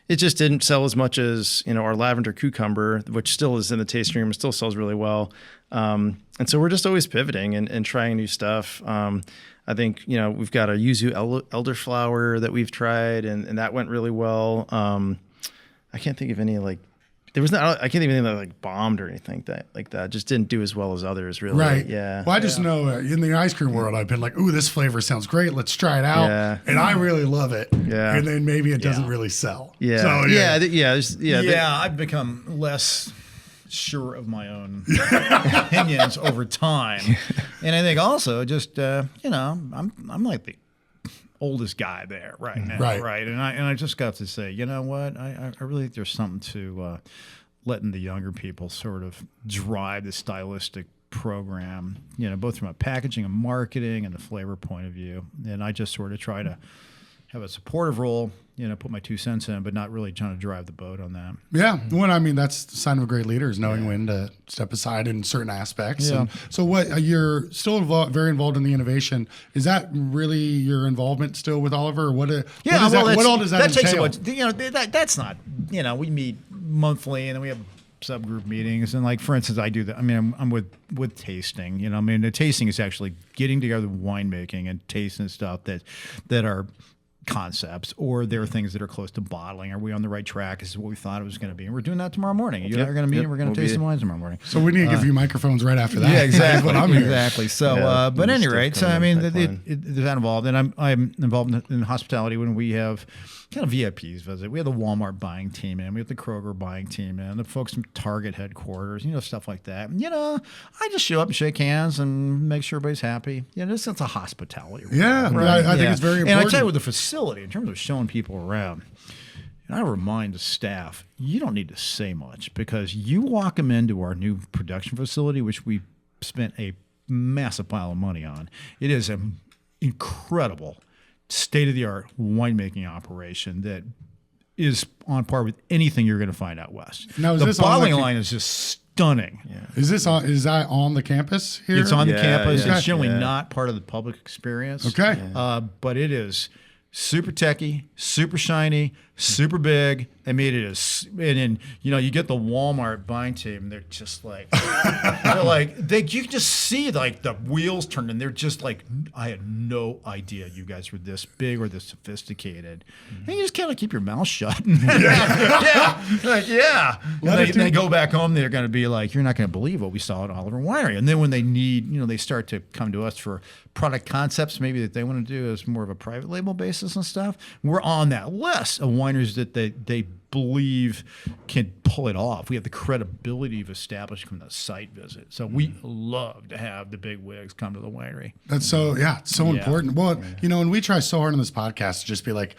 it just didn't sell as much as our lavender cucumber, which still is in the tasting room, still sells really well. And so we're just always pivoting and trying new stuff. I think we've got a yuzu elderflower that we've tried, and that went really well. I can't think of any I can't think of anything that bombed or anything like that. Just didn't do as well as others, really. Right. Yeah. Well, I just know in the ice cream world, I've been like, ooh, this flavor sounds great. Let's try it out. Yeah. And I really love it. Yeah. And then maybe it doesn't really sell. Yeah. So, I've become less sure of my own opinions over time. And I think also just, I'm like the oldest guy there right now, right? And I just got to say, you know what? I really think there's something to letting the younger people sort of drive the stylistic program, both from a packaging and marketing and the flavor point of view. And I just sort of try to have a supportive role, put my 2 cents in, but not really trying to drive the boat on that. Yeah. Well, I mean, that's the sign of a great leader is knowing when to step aside in certain aspects. Yeah. And so what you're still very involved in the innovation. Is that really your involvement still with Oliver? Or what all does that entail? That's not, we meet monthly and then we have subgroup meetings. And for instance, I do that. I mean, I'm with tasting, the tasting is actually getting together winemaking and tasting stuff that are concepts, or there are things that are close to bottling. Are we on the right track? Is what we thought it was going to be? And we're doing that tomorrow morning. You and I are going to meet and we're going to taste some wines tomorrow morning. So we need to give you microphones right after that. Yeah, exactly. What I'm hearing. Exactly. So, but at any rate, so I mean, there's that involved, and I'm involved in hospitality when we have kind of VIPs visit. We have the Walmart buying team in, we have the Kroger buying team in, the folks from Target headquarters, stuff like that. I just show up and shake hands and make sure everybody's happy. This sense of hospitality. Yeah, right? I think it's very important. And I tell you, with the facility, in terms of showing people around, and I remind the staff, you don't need to say much, because you walk them into our new production facility, which we spent a massive pile of money on. It is an incredible state-of-the-art winemaking operation that is on par with anything you're going to find out west. Now, the bottling line is just stunning. Yeah. Is that on the campus here? It's on the campus. Yeah. It's generally not part of the public experience. Okay. But it is super techy, super shiny, super big. I mean, it is, and then you get the Walmart buying team. They're just like, you can just see like the wheels turning. They're just like, I had no idea you guys were this big or this sophisticated. And you just kind of keep your mouth shut. Yeah. And they go back home. They're going to be like, you're not going to believe what we saw at Oliver Winery. And then when they need, they start to come to us for product concepts, maybe that they want to do as more of a private label basis and stuff. We're on that list of wineries that they believe can pull it off. We have the credibility of established from the site visit. So we love to have the big wigs come to the winery. That's it's so important. Well, and we try so hard on this podcast to just be like,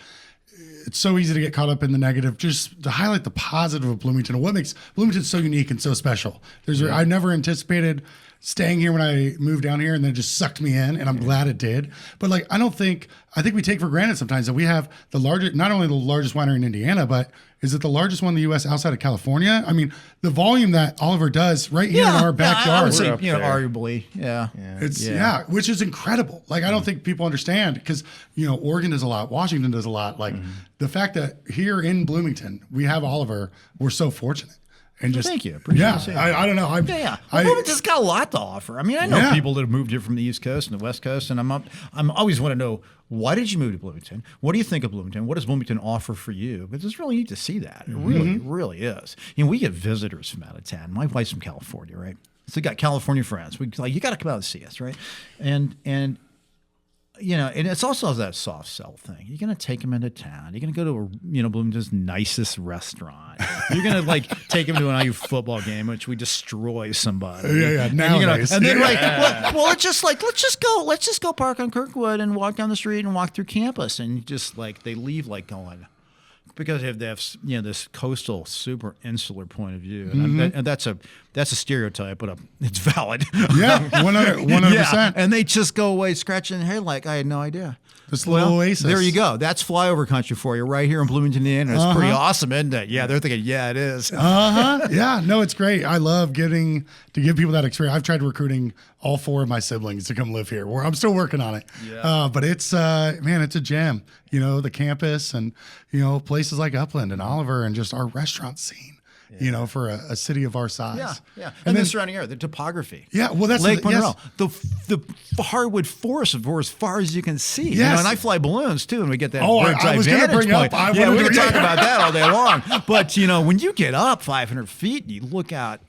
it's so easy to get caught up in the negative, just to highlight the positive of Bloomington and what makes Bloomington so unique and so special. I never anticipated staying here when I moved down here, and then it just sucked me in, and I'm glad it did. But I think we take for granted sometimes that we have not only the largest winery in Indiana, but is it the largest one in the U.S. outside of California? I mean, the volume that Oliver does right here in our backyard. I would say, arguably, It's which is incredible. I don't think people understand, because Oregon does a lot, Washington does a lot. The fact that here in Bloomington we have Oliver, we're so fortunate. And just thank you. Appreciate it. I don't know. Bloomington's got a lot to offer. I mean, I know people that have moved here from the East Coast and the West Coast, and I'm always want to know, why did you move to Bloomington? What do you think of Bloomington? What does Bloomington offer for you? Because it's really neat to see that. It really is. We get visitors from out of town. My wife's from California, right? So we got California friends. We you got to come out and see us, right? And it's also that soft sell thing. You're going to take them into town. You're going to go to Bloomington's nicest restaurant. You're going to take them to an IU football game, which we destroy somebody. Nowadays. And then let's just go park on Kirkwood and walk down the street and walk through campus, and just they leave going. Because they have this coastal, super insular point of view, and that's a stereotype, but it's valid. Yeah, 100%. Yeah, and they just go away scratching their head I had no idea. This little oasis. There you go. That's flyover country for you, right here in Bloomington, Indiana. It's pretty awesome, isn't it? Yeah, they're thinking, yeah, it is. Yeah, no, it's great. I love getting to give people that experience. I've tried recruiting all 4 of my siblings to come live here. I'm still working on it. Yeah. But it's it's a gem. The campus and places like Upland and Oliver, and just our restaurant scene. For a city of our size. Yeah. And then the surrounding area, the topography. Yeah, well, that's Lake Monroe. The hardwood forest for as far as you can see. Yes. And I fly balloons too, and we get that bird's eye vantage point. We can talk about that all day long. But when you get up 500 feet, and you look out,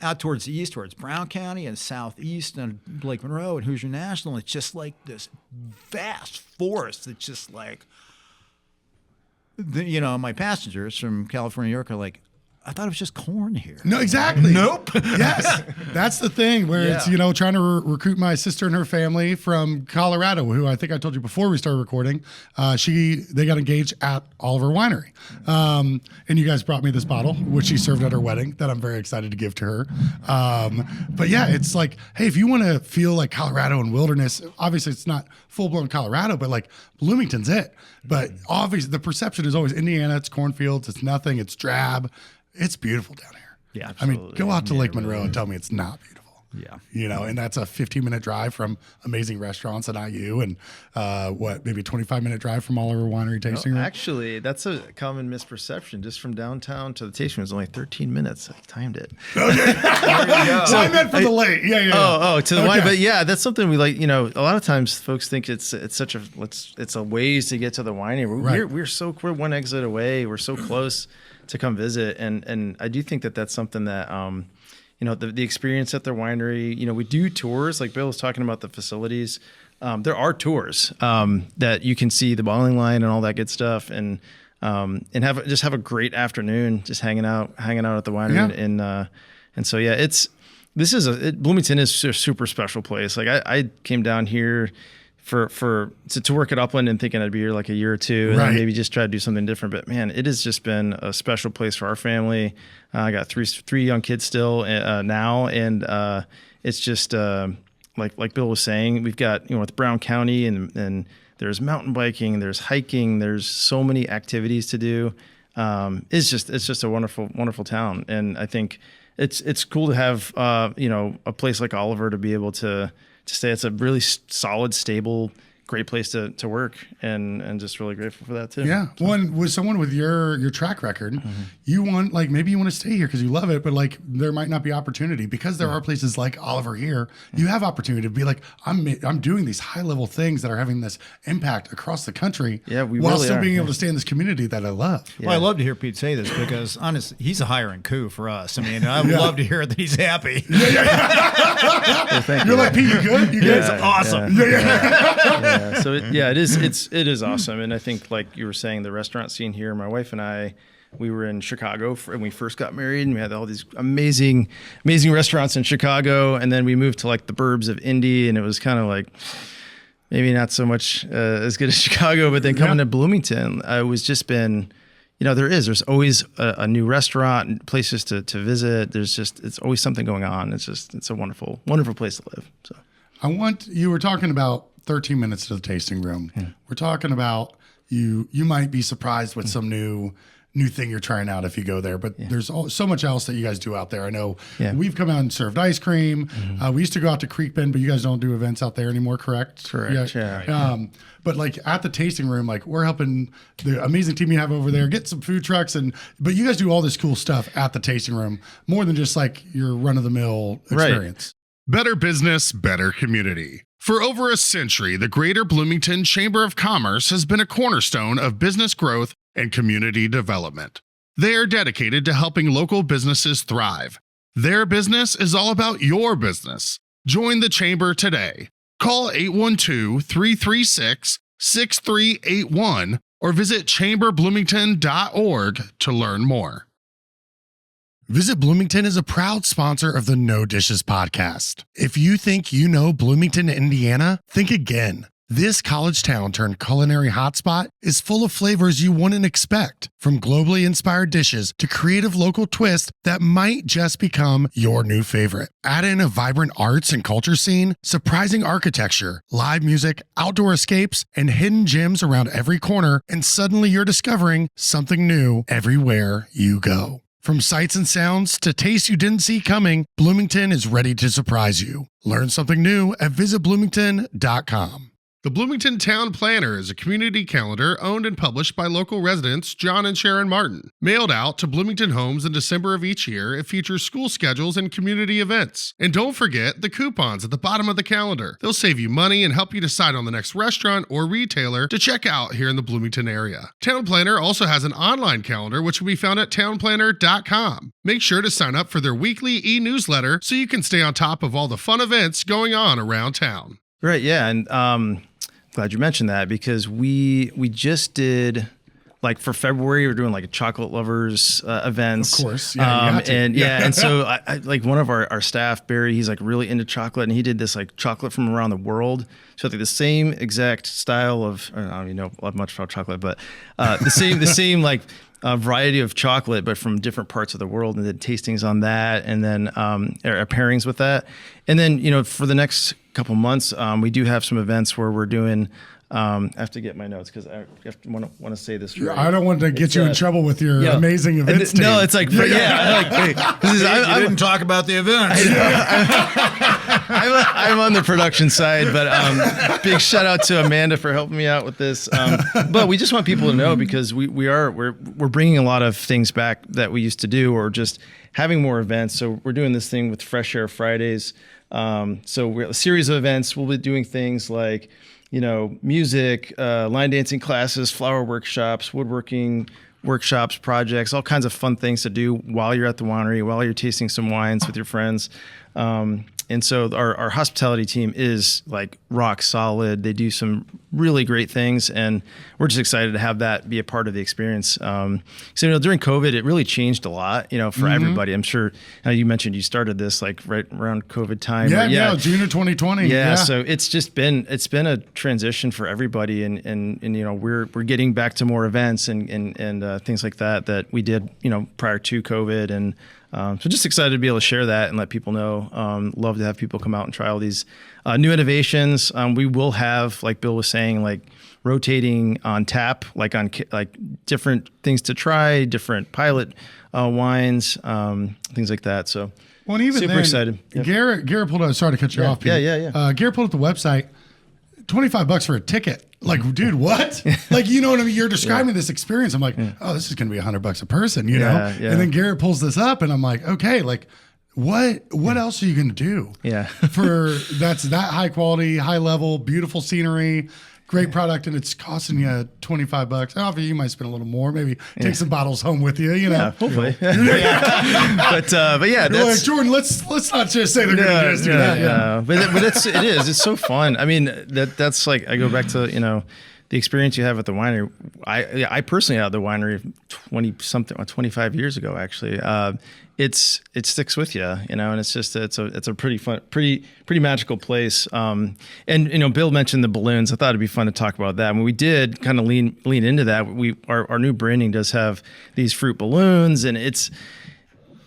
out towards the east, towards Brown County and southeast, and Lake Monroe and Hoosier National, it's just this vast forest. It's just my passengers from California, New York are I thought it was just corn here. No, exactly. Nope. Yes. That's the thing where it's, trying to recruit my sister and her family from Colorado, who I think I told you before we started recording. They got engaged at Oliver Winery. And you guys brought me this bottle, which she served at her wedding, that I'm very excited to give to her. But yeah, it's hey, if you want to feel like Colorado and wilderness, obviously it's not full-blown Colorado, but Bloomington's it. But obviously the perception is always Indiana, it's cornfields, it's nothing, it's drab. It's beautiful down here. Yeah, absolutely. I mean, go out to Lake Monroe and tell me it's not beautiful. Yeah. You know, and that's a 15-minute drive from amazing restaurants at IU and maybe a 25-minute drive from Oliver Winery tasting room? Actually, that's a common misperception. Just from downtown to the tasting room is only 13 minutes. I timed it. Okay. So I meant for the late. Yeah. Oh, to the wine. But yeah, that's something we like. You know, a lot of times folks think it's a ways to get to the winery. We're one exit away. We're so close to come visit, and I do think that's something that you know, the experience at their winery. You know, we do tours, like Bill was talking about the facilities. There are tours that you can see the bottling line and all that good stuff, and have a great afternoon just hanging out at the winery. Yeah. And so yeah, Bloomington is a super special place. Like I came down here to work at Upland and thinking I'd be here like a year or two and then maybe just try to do something different. But man, it has just been a special place for our family. I got three young kids still now, and it's just like Bill was saying, we've got, you know, with Brown County and there's mountain biking, there's hiking, there's so many activities to do. It's just a wonderful town, and I think it's cool to have you know, a place like Oliver to be able to stay. It's a really solid, stable, great place to work, and just really grateful for that too. Yeah. One with someone with your track record, you want, like, maybe you want to stay here because you love it, but like there might not be opportunity because there are places like Oliver here. You have opportunity to be like, I'm doing these high level things that are having this impact across the country. Yeah, we while really still are. being able to stay in this community that I love. Yeah. Well, I love to hear Pete say this because honestly, he's a hiring coup for us. I mean, I would love to hear that he's happy. You're like, Pete, you good? You guys are awesome. Yeah. So it is awesome, and I think, like you were saying, the restaurant scene here. My wife and I, we were in Chicago when we first got married, and we had all these amazing restaurants in Chicago, and then we moved to like the burbs of Indy, and it was kind of like maybe not so much as good as Chicago. But then coming to Bloomington, it was just been, you know, there's always a new restaurant and places to visit. It's always something going on. It's a wonderful place to live. So you were talking about 13 minutes to the tasting room. Yeah. We're talking about you might be surprised with some new thing you're trying out if you go there, but there's so much else that you guys do out there. I know we've come out and served ice cream. We used to go out to Creek Bend, but you guys don't do events out there anymore, correct? Correct. Yeah. But like at the tasting room, like we're helping the amazing team you have over there get some food trucks, but you guys do all this cool stuff at the tasting room, more than just like your run of the mill experience. Better business, better community. For over a century, the Greater Bloomington Chamber of Commerce has been a cornerstone of business growth and community development. They are dedicated to helping local businesses thrive. Their business is all about your business. Join the Chamber today. Call 812-336-6381 or visit chamberbloomington.org to learn more. Visit Bloomington is a proud sponsor of the No Dishes podcast. If you think you know Bloomington, Indiana, think again. This college town turned culinary hotspot is full of flavors you wouldn't expect, from globally inspired dishes to creative local twists that might just become your new favorite. Add in a vibrant arts and culture scene, surprising architecture, live music, outdoor escapes, and hidden gems around every corner, and suddenly you're discovering something new everywhere you go. From sights and sounds to tastes you didn't see coming, Bloomington is ready to surprise you. Learn something new at visitbloomington.com. The Bloomington Town Planner is a community calendar owned and published by local residents John and Sharon Martin. Mailed out to Bloomington homes in December of each year, it features school schedules and community events. And don't forget the coupons at the bottom of the calendar. They'll save you money and help you decide on the next restaurant or retailer to check out here in the Bloomington area. Town Planner also has an online calendar which can be found at townplanner.com. Make sure to sign up for their weekly e-newsletter so you can stay on top of all the fun events going on around town. Right, yeah, and glad you mentioned that because we just did, like, for February we're doing like a chocolate lovers events. Of course, yeah. And so I like one of our staff, Barry, he's like really into chocolate, and he did this like chocolate from around the world. So like the same exact style of, I don't even know much about chocolate, but the same like variety of chocolate, but from different parts of the world, and did tastings on that, and then pairings with that, and then, you know, for the next couple months, we do have some events where we're doing I have to get my notes because I want to say this right. I don't want to get you in trouble with your amazing events team. No, it's like, I didn't talk about the events. I'm on the production side, but big shout out to Amanda for helping me out with this. But we just want people to know because we're bringing a lot of things back that we used to do, or just having more events. So we're doing this thing with Fresh Air Fridays. So we're a series of events. We'll be doing things like, music, line dancing classes, flower workshops, woodworking workshops, projects, all kinds of fun things to do while you're at the winery, while you're tasting some wines with your friends. And so our hospitality team is like rock solid. They do some really great things, and we're just excited to have that be a part of the experience. So during COVID, it really changed a lot, for everybody. I'm sure you mentioned you started this like right around COVID time. Yeah, June of 2020. Yeah, so it's been a transition for everybody, and we're getting back to more events and things like that we did prior to COVID, and so just excited to be able to share that and let people know. Love to have people come out and try all these new innovations. We will have, like Bill was saying, like rotating on tap, like different things to try, different pilot wines, things like that. So well, and even super excited. Yep. Garrett pulled out. Sorry to cut you off, Pete. Yeah. Garrett pulled up the website. $25 for a ticket. Like, dude, what? Like, you know what I mean? You're describing this experience. I'm like, oh, this is going to be $100 a person, you know? Yeah. And then Garrett pulls this up and I'm like, okay, like what else are you going to do? Yeah. For that's that high quality, high level, beautiful scenery, great product, and it's costing you $25. Obviously, you might spend a little more. Maybe take some bottles home with you. Yeah, hopefully. But yeah, that's like, Jordan. Let's not just say they're going to just do that. Yeah. But it's so fun. I mean, that's like I go back to the experience you have at the winery. I personally had the winery 25 years ago actually. It sticks with you, and it's just it's a pretty fun, pretty magical place. And Bill mentioned the balloons. I thought it'd be fun to talk about that. When we did kind of lean into that, our new branding does have these fruit balloons, and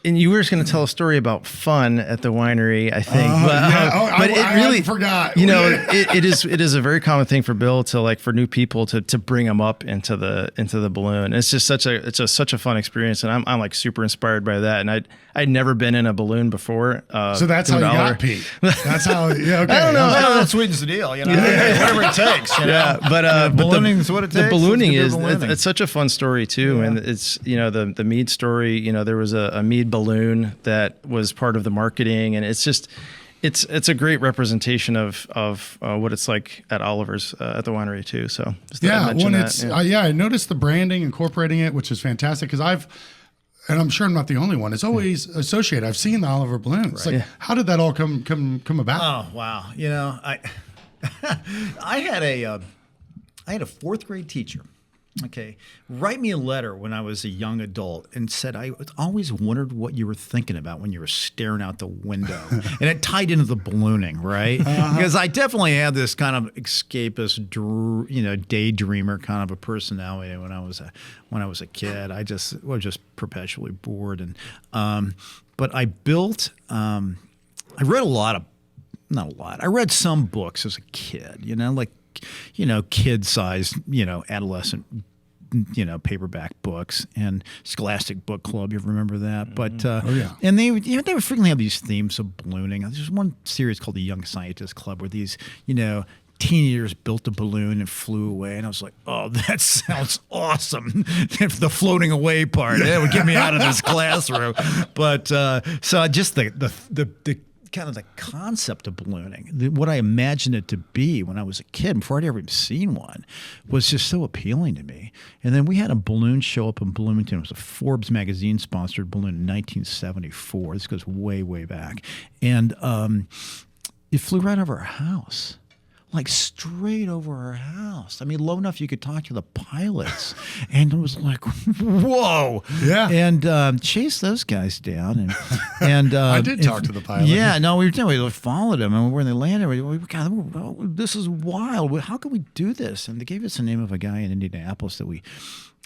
and you were just going to tell a story about fun at the winery, I think. But it really forgot. It is a very common thing for Bill to for new people to bring them up into the balloon. It's just such a fun experience, and I'm like super inspired by that. And I'd never been in a balloon before. So that's how you got Pete. That's how. Yeah. Okay. I don't know. That sweetens the deal. Whatever it takes. Yeah. But ballooning is what it takes. The ballooning it's such a fun story too, and it's the mead story. There was a mead balloon that was part of the marketing, and it's just it's a great representation of what it's like at Oliver's at the winery too. So I noticed the branding incorporating it, which is fantastic because and I'm sure I'm not the only one. It's always associated. I've seen the Oliver balloons. Right. How did that all come about? Oh wow! I had a fourth grade teacher. Okay, write me a letter when I was a young adult and said, I always wondered what you were thinking about when you were staring out the window. And it tied into the ballooning, right? Because I definitely had this kind of escapist, daydreamer kind of a personality when I was a kid. I was just perpetually bored. And but I built, I read not a lot. I read some books as a kid, kid-sized, adolescent, paperback books, and Scholastic Book Club. You remember that? But and they would frequently have these themes of ballooning. There's one series called the Young Scientist Club where these, teenagers built a balloon and flew away, and I was like, "Oh, that sounds awesome!" The floating away part that would get me out of this classroom. But so just the kind of the concept of ballooning, what I imagined it to be when I was a kid, before I'd ever even seen one, was just so appealing to me. And then we had a balloon show up in Bloomington. It was a Forbes magazine sponsored balloon in 1974. This goes way, way back. And it flew right over our house. Like straight over our house. I mean, low enough you could talk to the pilots. And it was like, whoa. Yeah. And chased those guys down. And I did talk to the pilot. Yeah, no, we followed them. And when they landed, God, this is wild. How can we do this? And they gave us the name of a guy in Indianapolis that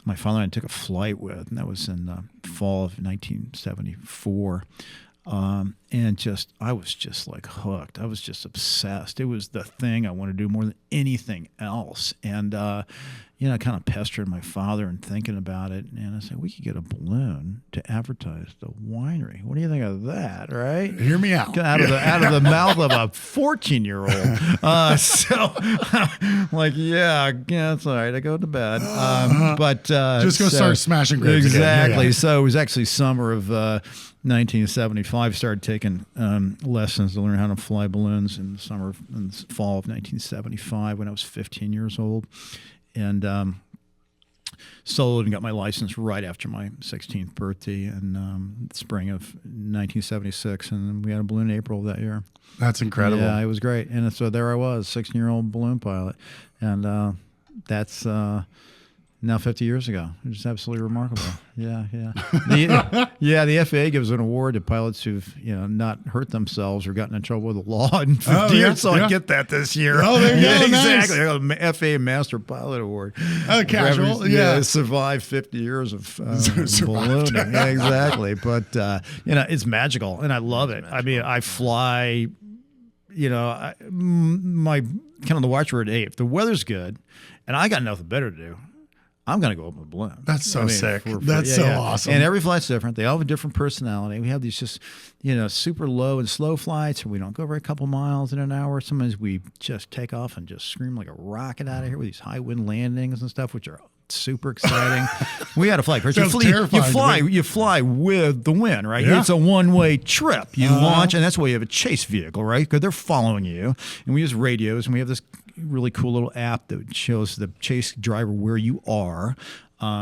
my father and I took a flight with. And that was in the fall of 1974. And I was just like hooked. I was just obsessed. It was the thing I wanted to do more than anything else. And, I kind of pestered my father and thinking about it. And I said, we could get a balloon to advertise the winery. What do you think of that, right? Hear me out. Out of the mouth of a 14-year-old. So, like, yeah, it's all right. I go to bed. But just go start smashing grapes. Exactly. Again. Yeah. So it was actually summer of 1975. Started taking lessons to learn how to fly balloons in the fall of 1975 when I was 15 years old. And soloed and got my license right after my 16th birthday in spring of 1976. And we had a balloon in April of that year. That's incredible. Yeah, it was great. And so there I was, 16-year-old balloon pilot. And that's now 50 years ago. It's absolutely remarkable. Yeah. The FAA gives an award to pilots who've not hurt themselves or gotten in trouble with the law in 50 years. So I get that this year. Oh, there you go. Exactly. Nice. I got a FAA Master Pilot Award. Oh, casual. Yeah. Survived 50 years of ballooning. Yeah, exactly. But it's magical, and I love it. I mean, I fly. My kind of the watchword, hey, if the weather's good, and I got nothing better to do, I'm going to go up with a balloon. That's so sick. That's so awesome. And every flight's different. They all have a different personality. We have these just, super low and slow flights, or we don't go over a couple miles in an hour. Sometimes we just take off and just scream like a rocket out of here with these high wind landings and stuff, which are super exciting. We had a flight. You fly with the wind, right? Yeah. It's a one-way trip. You launch, and that's why you have a chase vehicle, right? Because they're following you. And we use radios, and we have this really cool little app that shows the chase driver where you are.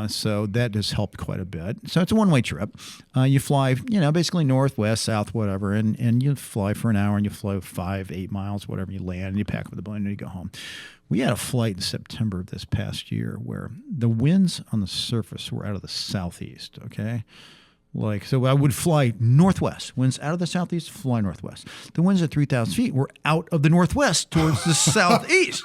So that has helped quite a bit. So it's a one-way trip. You fly, basically north, west, south, whatever, and you fly for an hour, and you fly 5-8 miles, whatever. You land, and you pack up the balloon, and you go home. We had a flight in September of this past year where the winds on the surface were out of the southeast, okay? So I would fly northwest. Winds out of the southeast, fly northwest. The winds at 3,000 feet were out of the northwest towards the southeast.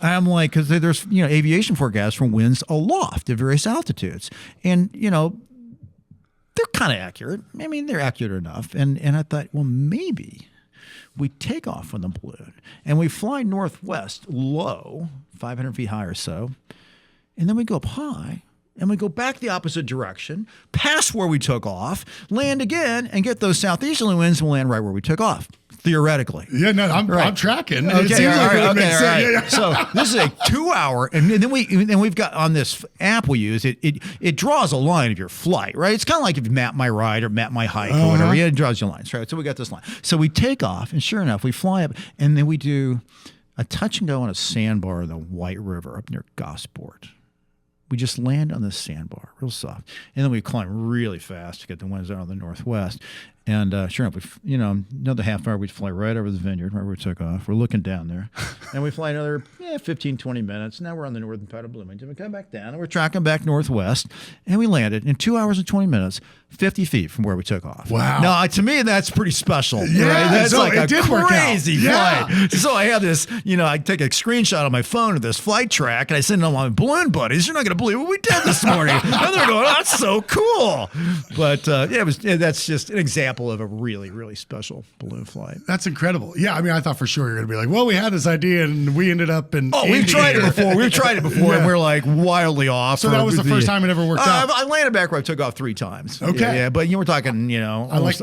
I'm like, because there's, aviation forecasts for winds aloft at various altitudes. And, they're kind of accurate. I mean, they're accurate enough. And I thought, well, maybe we take off on the balloon and we fly northwest low, 500 feet high or so, and then we go up high and we go back the opposite direction, past where we took off, land again, and get those southeasterly winds and land right where we took off, theoretically. Yeah, no, I'm tracking. Okay, it seems like it makes sense. Yeah. So this is a 2-hour, and then we've got on this app we use, it draws a line of your flight, right? It's kind of like if you map my ride or map my hike or whatever. Yeah, it draws your lines, right? So we got this line. So we take off, and sure enough, we fly up, and then we do a touch and go on a sandbar in the White River up near Gosport. We just land on this sandbar, real soft. And then we climb really fast to get the winds out of the northwest. And sure enough, another half hour, we'd fly right over the vineyard where we took off. We're looking down there. And we fly another 15, 20 minutes. Now we're on the northern part of Bloomington. We come back down, and we're tracking back northwest. And we landed in 2 hours and 20 minutes, 50 feet from where we took off. Wow. Now, to me, that's pretty special. Yeah, right? That's so like it a did work out. crazy Yeah. flight. So I have this, I take a screenshot on my phone of this flight track, and I send it to my balloon buddies. You're not going to believe what we did this morning. And they're going, oh, that's so cool. But that's just an example of a really, really special balloon flight. That's incredible. Yeah, I mean, I thought for sure you were going to be like, well, we had this idea and we ended up in we've tried it before, and we're like wildly off. So that was the first time it ever worked out? I landed back where I took off 3 times. Okay. Yeah, but we're talking,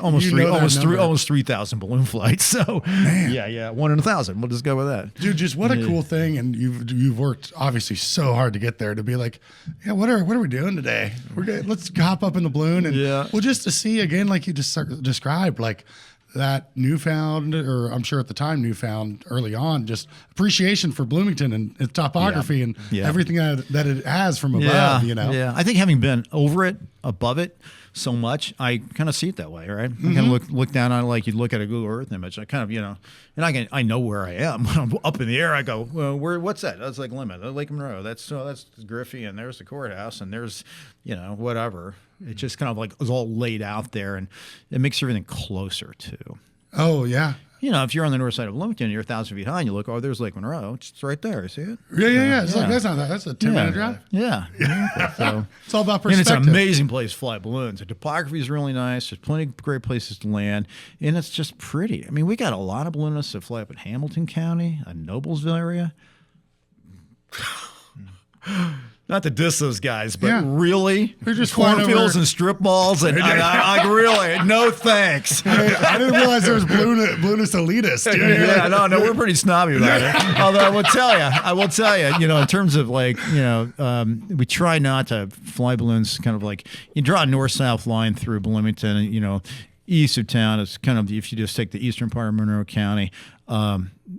almost 3,000 balloon flights. So, yeah, 1 in 1,000. We'll just go with that. Dude, just what a cool thing. And you've worked obviously so hard to get there to be like, yeah, what are we doing today? Let's hop up in the balloon and just to see again, like you just described, like that newfound, or I'm sure at the time newfound early on, just appreciation for Bloomington and its topography and everything that it has from above, Yeah, I think having been over it, above it so much, I kind of see it that way, right? I kind of look down on it like you'd look at a Google Earth image. I kind of, and I know where I am. When I'm up in the air, I go, well, what's that? That's like Lake Monroe. That's Griffey, and there's the courthouse, and there's, whatever. It just kind of like is all laid out there, and it makes everything closer too. Oh yeah. if you're on the north side of Bloomington, you're 1,000 feet high, and you look, there's Lake Monroe. It's right there. See it? Yeah. It's like, that's not that. That's a 10-minute drive. Yeah. So it's all about and perspective. it's an amazing place to fly balloons. The topography is really nice. There's plenty of great places to land, and it's just pretty. I mean, we got a lot of balloonists that fly up in Hamilton County, Noblesville area. Not to diss those guys, but really, they're just cornfields and strip malls, and I really, no thanks. I didn't realize there was balloonist elitist. Yeah, no, we're pretty snobby about it. Although I will tell you, in terms of we try not to fly balloons. Kind of like you draw a north-south line through Bloomington, and east of town is kind of, if you just take the eastern part of Monroe County,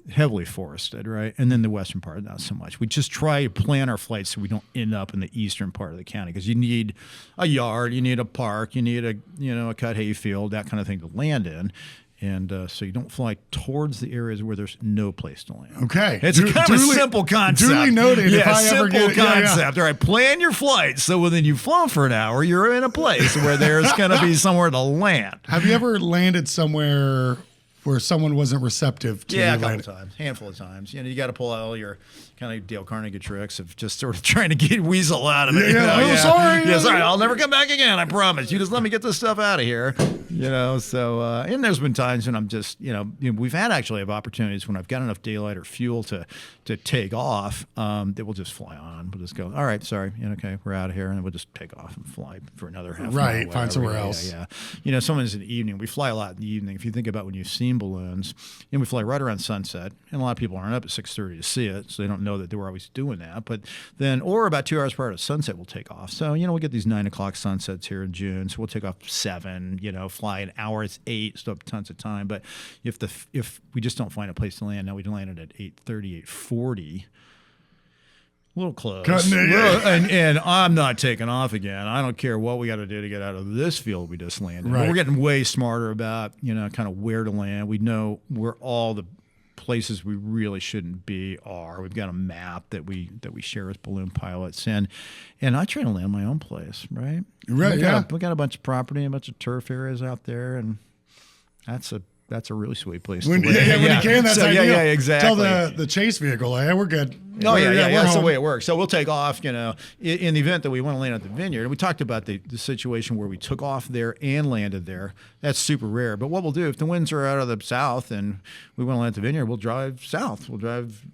heavily forested, right? And then the western part, not so much. We just try to plan our flights so we don't end up in the eastern part of the county, because you need a yard, you need a park, you need a cut hay field, that kind of thing to land in. And so you don't fly towards the areas where there's no place to land. Okay. It's kind of a simple concept. Duly noted. Yeah, if I ever simple get, concept. All right, plan your flight so when you've flown for an hour, you're in a place where there's going to be somewhere to land. Have you ever landed somewhere where someone wasn't receptive to a couple times, handful of times. You got to pull out all your kind of Dale Carnegie tricks of just sort of trying to get weasel out of it. Sorry. Yeah, sorry, I'll never come back again. I promise. You just let me get this stuff out of here. So and there's been times when I'm just, we've had actually have opportunities when I've got enough daylight or fuel to take off, that we'll just fly on. We'll just go, all right, sorry, okay, we're out of here, and we'll just take off and fly for another half right, mile, find somewhere else. Yeah. Sometimes in the evening, we fly a lot in the evening. If you think about when you've seen balloons, and we fly right around sunset, and a lot of people aren't up at 6:30 to see it, so they don't know that they were always doing that. But then, or about 2 hours prior to sunset, we'll take off. So, we get these 9 o'clock sunsets here in June, so we'll take off 7, fly an hour, it's 8, still have tons of time. But if we just don't find a place to land, now we landed at 8:30, 8:40. A little close. And I'm not taking off again. I don't care what we got to do to get out of this field we just landed. Right. But we're getting way smarter about, kind of where to land. We know where all the places we really shouldn't be are. We've got a map that we share with balloon pilots. And I try to land my own place, right? Right, We got a bunch of property, a bunch of turf areas out there, and that's a really sweet place to live. When you can, that's ideal. Yeah, exactly. Tell the chase vehicle, hey, we're good. Oh, yeah, that's home. the way it works. So we'll take off, in the event that we want to land at the vineyard. And we talked about the situation where we took off there and landed there. That's super rare. But what we'll do, if the winds are out of the south and we want to land at the vineyard, we'll drive south. We'll drive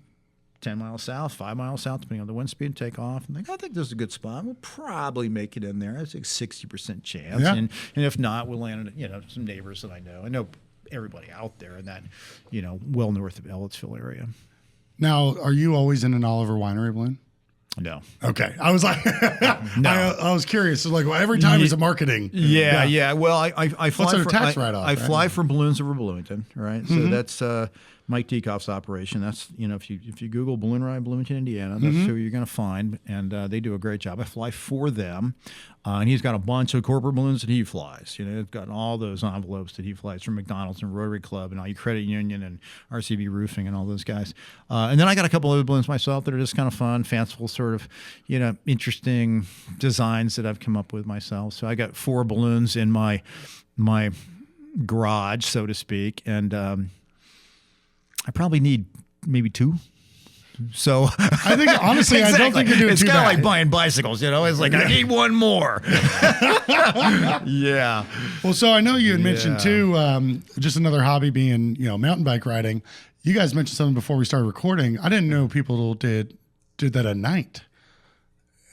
10 miles south, 5 miles south, depending on the wind speed, and take off. And I think this is a good spot. We'll probably make it in there. It's like 60% chance. Yeah. And if not, we'll land at, some neighbors that I know. I know everybody out there in that, well north of Ellettsville area. Now, are you always in an Oliver winery balloon? No. Okay. I was like, No. I was curious. So every time it's a marketing. Yeah. Well, I fly What's our for tax write-off? I fly for Balloons Over Bloomington, right? Mm-hmm. So that's Mike Dekoff's operation. That's if you Google Balloon Ride Bloomington, Indiana, that's who you're going to find, and they do a great job. I fly for them, and he's got a bunch of corporate balloons that he flies. He's got all those envelopes that he flies from McDonald's and Rotary Club and all your credit union and RCB Roofing and all those guys. And then I got a couple other balloons myself that are just kind of fun, fanciful, sort of interesting designs that I've come up with myself. So I got 4 balloons in my garage, so to speak, and I probably need maybe 2. So I think honestly, exactly. I don't think you're doing it's too bad. It's kind of like buying bicycles, It's like I need one more. Yeah. Well, so I know you had mentioned too, just another hobby being mountain bike riding. You guys mentioned something before we started recording. I didn't know people did that at night.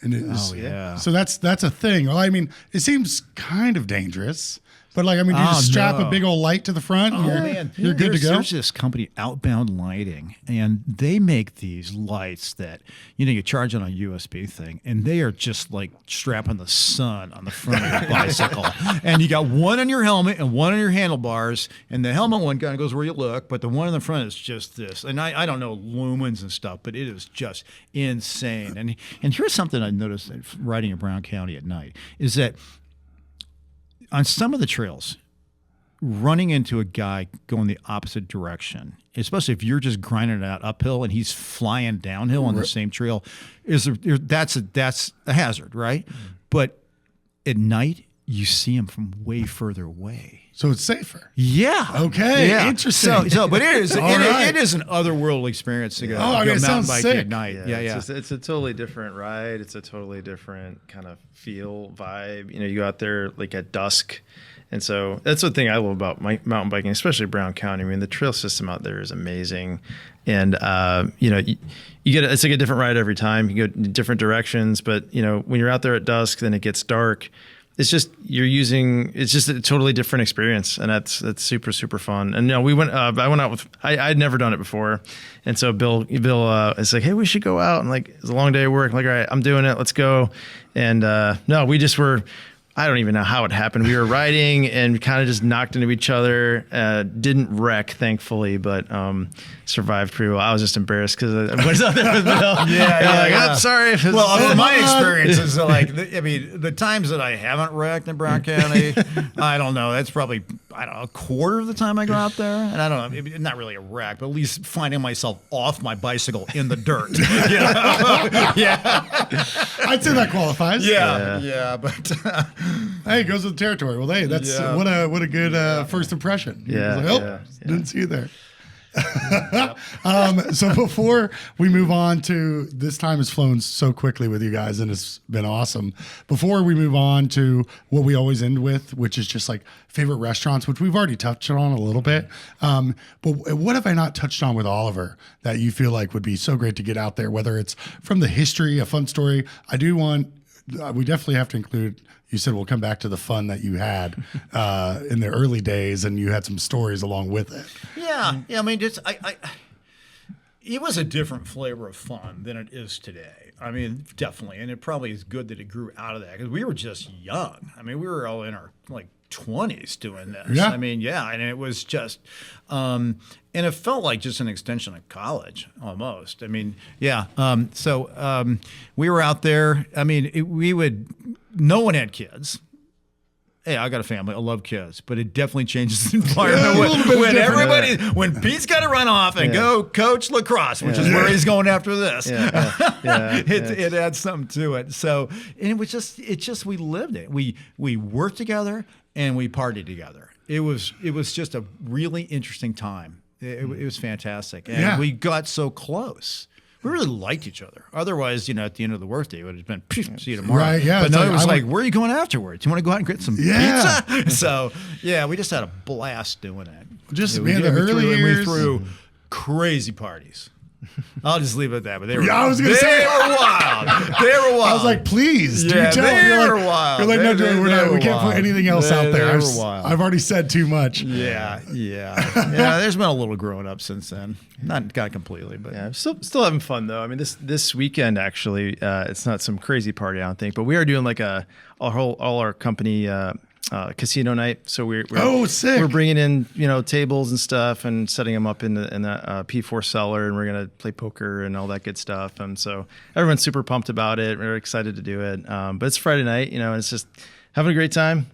And so that's a thing. Well, I mean, it seems kind of dangerous. But do you just strap a big old light to the front and you're good to go? There's this company, Outbound Lighting, and they make these lights that, you charge on a USB thing, and they are just like strapping the sun on the front of your bicycle. And you got one on your helmet and one on your handlebars, and the helmet one kind of goes where you look, but the one in the front is just this. And I don't know lumens and stuff, but it is just insane. And here's something I noticed riding in Brown County at night, is that on some of the trails, running into a guy going the opposite direction, especially if you're just grinding it out uphill and he's flying downhill on the same trail, that's a hazard, right? Mm-hmm. But at night, you see him from way further away. So it's safer. Yeah. Okay. Yeah. Interesting. But it is right. it is an otherworldly experience to go, Oh, I mean, go it mountain sounds biking sick. at night. Yeah. It's a totally different ride. It's a totally different kind of feel, vibe. You know, you go out there like at dusk. And so that's the thing I love about mountain biking, especially Brown County. I mean, the trail system out there is amazing. And, you know, you get it's like a different ride every time. You go in different directions. But, you know, when you're out there at dusk, then it gets dark. It's just it's just a totally different experience, and that's super, super fun. And you know, I went out with I'd never done it before, and so Bill is like, hey, we should go out, and like it's a long day of work. I'm like, all right, I'm doing it, let's go. And no, we just were. I don't even know how it happened. We were riding and kind of just knocked into each other. Didn't wreck, thankfully, but survived pretty well. I was just embarrassed because I was out there with Bill. Yeah. I'm sorry. Well, my experiences are like, I mean, the times that I haven't wrecked in Brown County, I don't know. That's probably, a quarter of the time I go out there. And I don't know, maybe not really a wreck, but at least finding myself off my bicycle in the dirt. You know? Yeah. I'd say that qualifies. Yeah. But hey, it goes with the territory. Well, hey, that's what a good first impression. Yeah. Like, didn't see you there. So before we move on to this time has flown so quickly with you guys and it's been awesome. Before we move on to what we always end with, which is just like favorite restaurants, which we've already touched on a little bit. But what have I not touched on with Oliver that you feel like would be so great to get out there, whether it's from the history, a fun story? We definitely have to include, you said we'll come back to the fun that you had in the early days, and you had some stories along with it. Yeah. I mean, it was a different flavor of fun than it is today. I mean, definitely, and it probably is good that it grew out of that because we were just young. I mean, we were all in our 20s doing this. Yeah. I mean, and it was just, and it felt like just an extension of college almost. I mean, So we were out there. I mean, no one had kids. Hey, I got a family. I love kids, but it definitely changes the environment when Pete's got to run off and go coach lacrosse, which is where he's going after this. It adds something to it. So, and it was just we lived it. We worked together and we partied together. It was just a really interesting time. It was fantastic, and we got so close. We really liked each other. Otherwise, at the end of the workday, it would have been, see you tomorrow. Right, yeah. But no, it was like, where are you going afterwards? You want to go out and get some pizza? So, we just had a blast doing it. The early years. We threw crazy parties. I'll just leave it at that. But they were I was going to say. They were wild. I was like, please, do tell. They were wild. You're like, no, Joey, we can't put anything else out there. I've already said too much. Yeah. There's been a little growing up since then. Not completely, but I'm still having fun though. I mean, this weekend actually, it's not some crazy party, I don't think, but we are doing like all our company casino night. So sick. We're bringing in tables and stuff and setting them up in the P4 cellar, and we're gonna play poker and all that good stuff. And so everyone's super pumped about it. We're excited to do it. But it's Friday night, and it's just having a great time.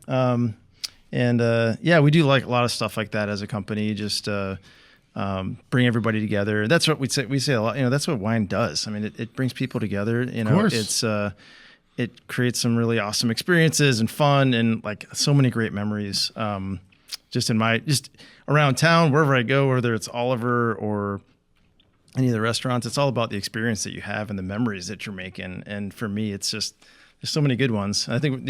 We do like a lot of stuff like that as a company. Just bring everybody together. That's what we say a lot. That's what wine does. I mean, it brings people together. Of course. It creates some really awesome experiences and fun and like so many great memories. Just around town, wherever I go, whether it's Oliver or any of the restaurants, it's all about the experience that you have and the memories that you're making. And for me, it's just, there's so many good ones. I think,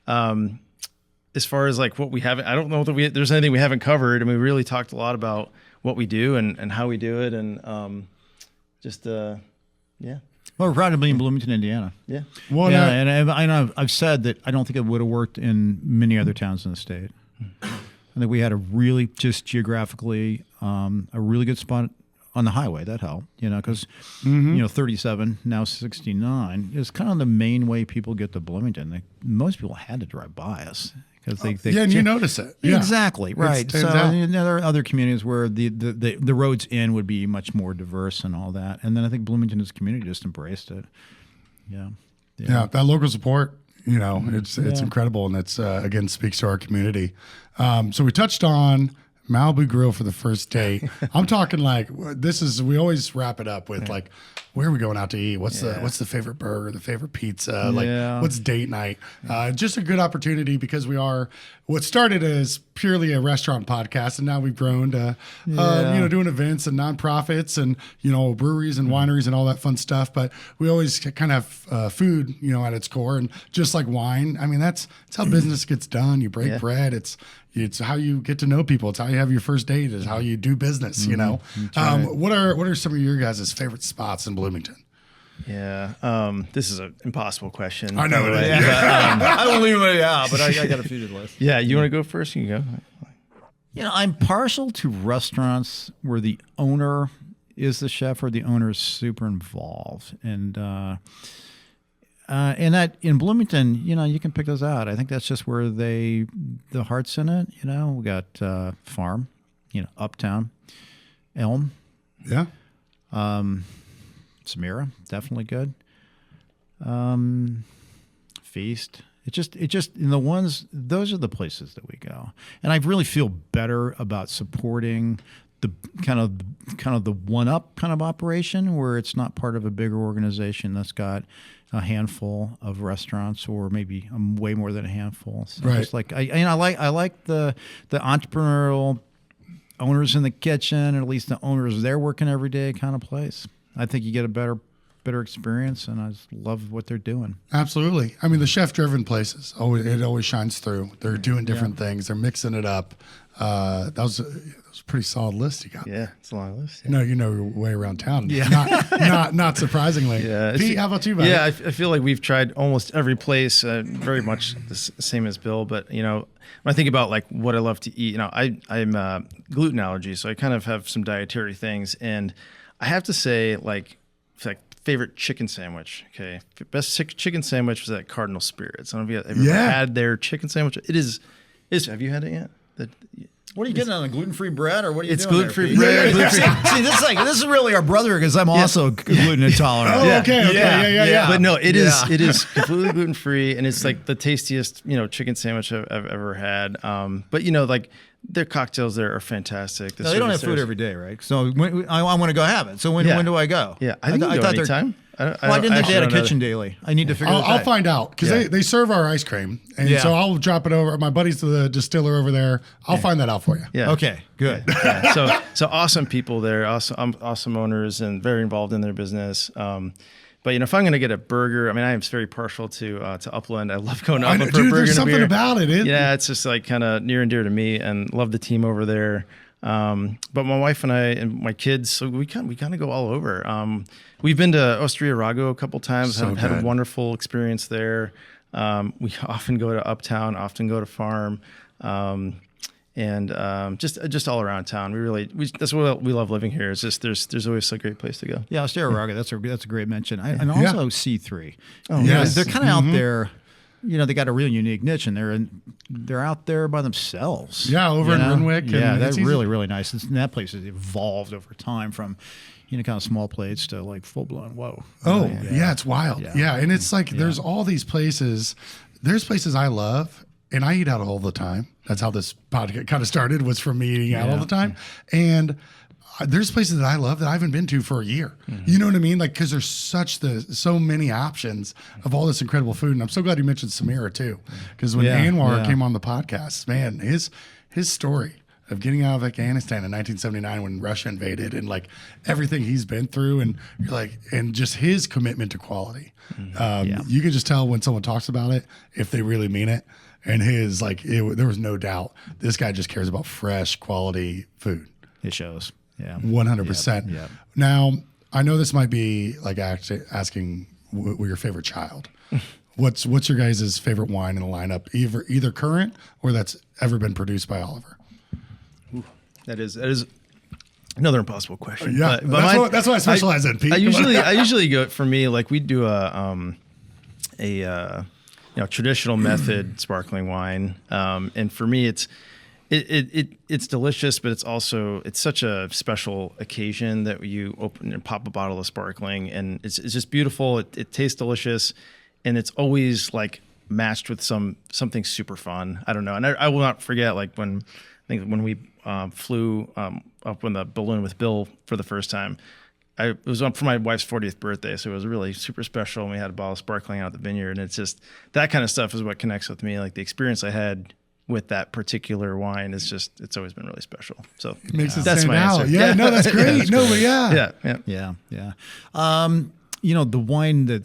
as far as like what we haven't, I don't know that there's anything we haven't covered. And we really talked a lot about what we do and how we do it. And Well, we're proud to be in Bloomington, Indiana. Yeah. Well, and I've said that I don't think it would have worked in many other towns in the state. I think we had a really, just geographically, a really good spot on the highway. That helped, because, 37, now 69 is kind of the main way people get to Bloomington. Most people had to drive by us. And you notice it. Yeah. Exactly, right. So there are other communities where the roads in would be much more diverse and all that. And then I think Bloomington as a community just embraced it. Yeah, that local support, it's incredible. And it's, again, speaks to our community. So we touched on Malibu Grill for the first date. I'm talking like we always wrap it up with like, where are we going out to eat? What's the favorite burger, the favorite pizza? Like what's date night? Just a good opportunity because we are what started as purely a restaurant podcast, and now we've grown to doing events and nonprofits and breweries and wineries and all that fun stuff. But we always kind of have food at its core, and just like wine, I mean that's how business gets done. You break bread. It's how you get to know people. It's how you have your first date. It's how you do business. Right. What are some of your guys' favorite spots in Bloomington? Yeah, this is an impossible question. I know it is. I won't leave it out, but I got a few to the list. Yeah, you want to go first? You can go. I'm partial to restaurants where the owner is the chef or the owner is super involved, and that in Bloomington, you can pick those out. I think that's just where the heart's in it. We got Farm, Uptown, Elm. Yeah. Samira, definitely good. Feast. It just in the ones, those are the places that we go. And I really feel better about supporting the kind of the one-up kind of operation where it's not part of a bigger organization that's got a handful of restaurants or maybe way more than a handful. So right. Just like I like the entrepreneurial owners in the kitchen, or at least the owners there working every day kind of place. I think you get a better experience, and I just love what they're doing. Absolutely. I mean, the chef-driven places, it always shines through. They're doing different things. They're mixing it up. That was a pretty solid list you got. Yeah, it's a long list. Yeah. You know your way around town. Yeah. Not surprisingly. Yeah. Pete, how about you, buddy? Yeah, I feel like we've tried almost every place, very much the same as Bill. But, when I think about like what I love to eat, I'm gluten allergy, so I kind of have some dietary things. And I have to say, like favorite chicken sandwich. Okay, best chicken sandwich was at Cardinal Spirits. I don't know if you ever had their chicken sandwich. It is. Have you had it yet? What are you getting on, a gluten-free bread, or what are you doing? It's gluten-free bread. See, this is really our brother, because I'm also gluten intolerant. Oh, okay. Yeah. But no, it is completely gluten-free, and it's like the tastiest chicken sandwich I've ever had. But like their cocktails there are fantastic. No, they don't have food every day, right? So I want to go have it. So when do I go? Yeah, I think you go anytime. I didn't think they had a kitchen daily. I need to figure that out. I'll find out, because they serve our ice cream, and so I'll drop it over. My buddy's the distiller over there. I'll find that out for you. Yeah. Okay. Good. Yeah. So awesome people there, awesome owners, and very involved in their business. But if I'm going to get a burger, I mean, I am very partial to Upland. I love going to Upland for a burger. There's and something beer. about it. It's just like kind of near and dear to me, and love the team over there. But my wife and I and my kids, so we kind of go all over. We've been to Osteria Rago a couple times. Had a wonderful experience there. We often go to Uptown, often go to Farm, and just all around town. That's what we love living here. It's just there's always a great place to go. Yeah, Osteria Rago. That's a great mention. And also C3. Oh, yes. They're kind of out there. They got a really unique niche, and they're out there by themselves. Yeah, over in Renwick. Yeah, that's really, really nice. And that place has evolved over time from, kind of small plates to like full blown. Whoa. Oh, yeah, it's wild. Yeah, and it's like there's all these places. There's places I love, and I eat out all the time. That's how this podcast kind of started, was from me eating out all the time. And there's places that I love that I haven't been to for a year. Mm-hmm. You know what I mean? Like, because there's so many options of all this incredible food. And I'm so glad you mentioned Samira too, because when Anwar came on the podcast, man, his story of getting out of Afghanistan in 1979 when Russia invaded, and like everything he's been through, and you're like, and just his commitment to quality. You can just tell when someone talks about it if they really mean it. And his there was no doubt this guy just cares about fresh quality food. It shows. Yeah, 100%. Yeah. Now, I know this might be like asking what your favorite child. What's your guys' favorite wine in the lineup, either current or that's ever been produced by Oliver? Ooh, that is another impossible question. Yeah, but that's what I specialize in, Pete. I usually go, for me, like we do a traditional method sparkling wine, and for me it's delicious, but it's such a special occasion that you open and pop a bottle of sparkling, and it's just beautiful. It tastes delicious, and it's always like matched with something super fun. I don't know, and I will not forget when we flew up on the balloon with Bill for the first time. it was for my wife's 40th birthday, so it was really super special. And we had a bottle of sparkling out of the vineyard, and it's just that kind of stuff is what connects with me. Like the experience I had with that particular wine is just, it's always been really special. So It makes it that's stand my out. answer. Yeah, no, that's great. that's No, cool. but yeah. Yeah. You know, the wine that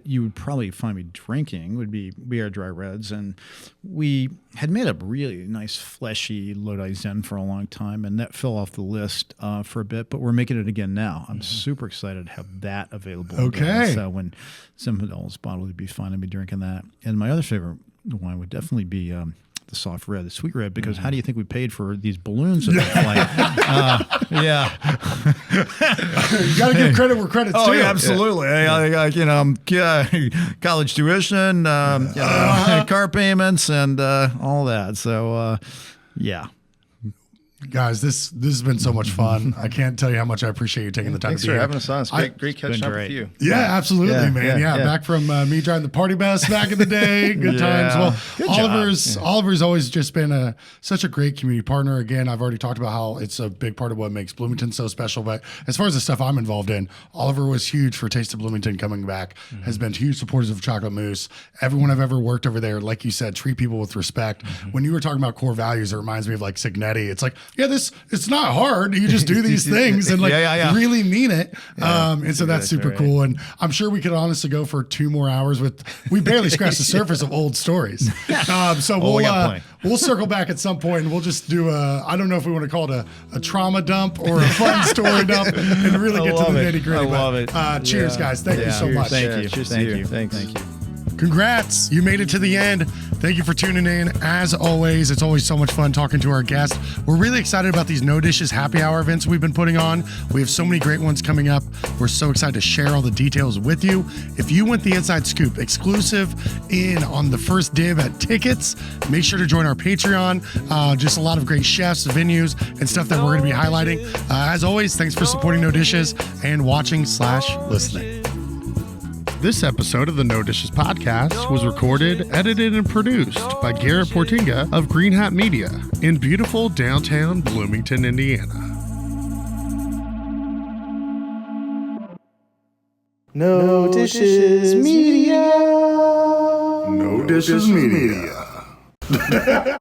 you would probably find me drinking would be our dry reds, and we had made a really nice fleshy Lodi Zen for a long time, and that fell off the list for a bit, but we're making it again now. I'm super excited to have that available. Okay. Again. So when Zinfandel's bottle would be fine to be drinking that. And my other favorite wine would definitely be the soft red, the sweet red, because how do you think we paid for these balloons that they fly? You got to give credit where credit's due. Yeah, absolutely. College tuition, car payments, and all that. So, yeah. Guys, this has been so much fun. I can't tell you how much I appreciate you taking the time Thanks to be for here. having us on. It's great catching up with you. Yeah, absolutely, man. Yeah, back from me driving the party bus back in the day. Good times. Well, Oliver's always just been such a great community partner. Again, I've already talked about how it's a big part of what makes Bloomington so special. But as far as the stuff I'm involved in, Oliver was huge for Taste of Bloomington coming back, has been huge supporters of Chocolate Mousse. Everyone I've ever worked over there, like you said, treat people with respect. When you were talking about core values, it reminds me of like Signetti. It's like, it's not hard. You just do these things and really mean it. And so that's super cool. And I'm sure we could honestly go for 2 more hours we barely scratched the surface of old stories. So we'll circle back at some point and we'll just do I don't know if we want to call it a trauma dump or a fun story dump and really get to the nitty gritty. I love it. Cheers, guys. Thank you so much. Thank you. Thank you. Thanks. Congrats. You made it to the end. Thank you for tuning in. As always, it's always so much fun talking to our guests. We're really excited about these No Dishes happy hour events we've been putting on. We have so many great ones coming up. We're so excited to share all the details with you. If you want the inside scoop, exclusive in on the first dib at tickets, make sure to join our Patreon. Just a lot of great chefs, venues, and stuff that we're going to be highlighting. As always, thanks for supporting No Dishes and watching/listening. This episode of the No Dishes podcast was recorded, edited, and produced by Garrett Portinga of Green Hat Media in beautiful downtown Bloomington, Indiana. No Dishes Media. No Dishes Media.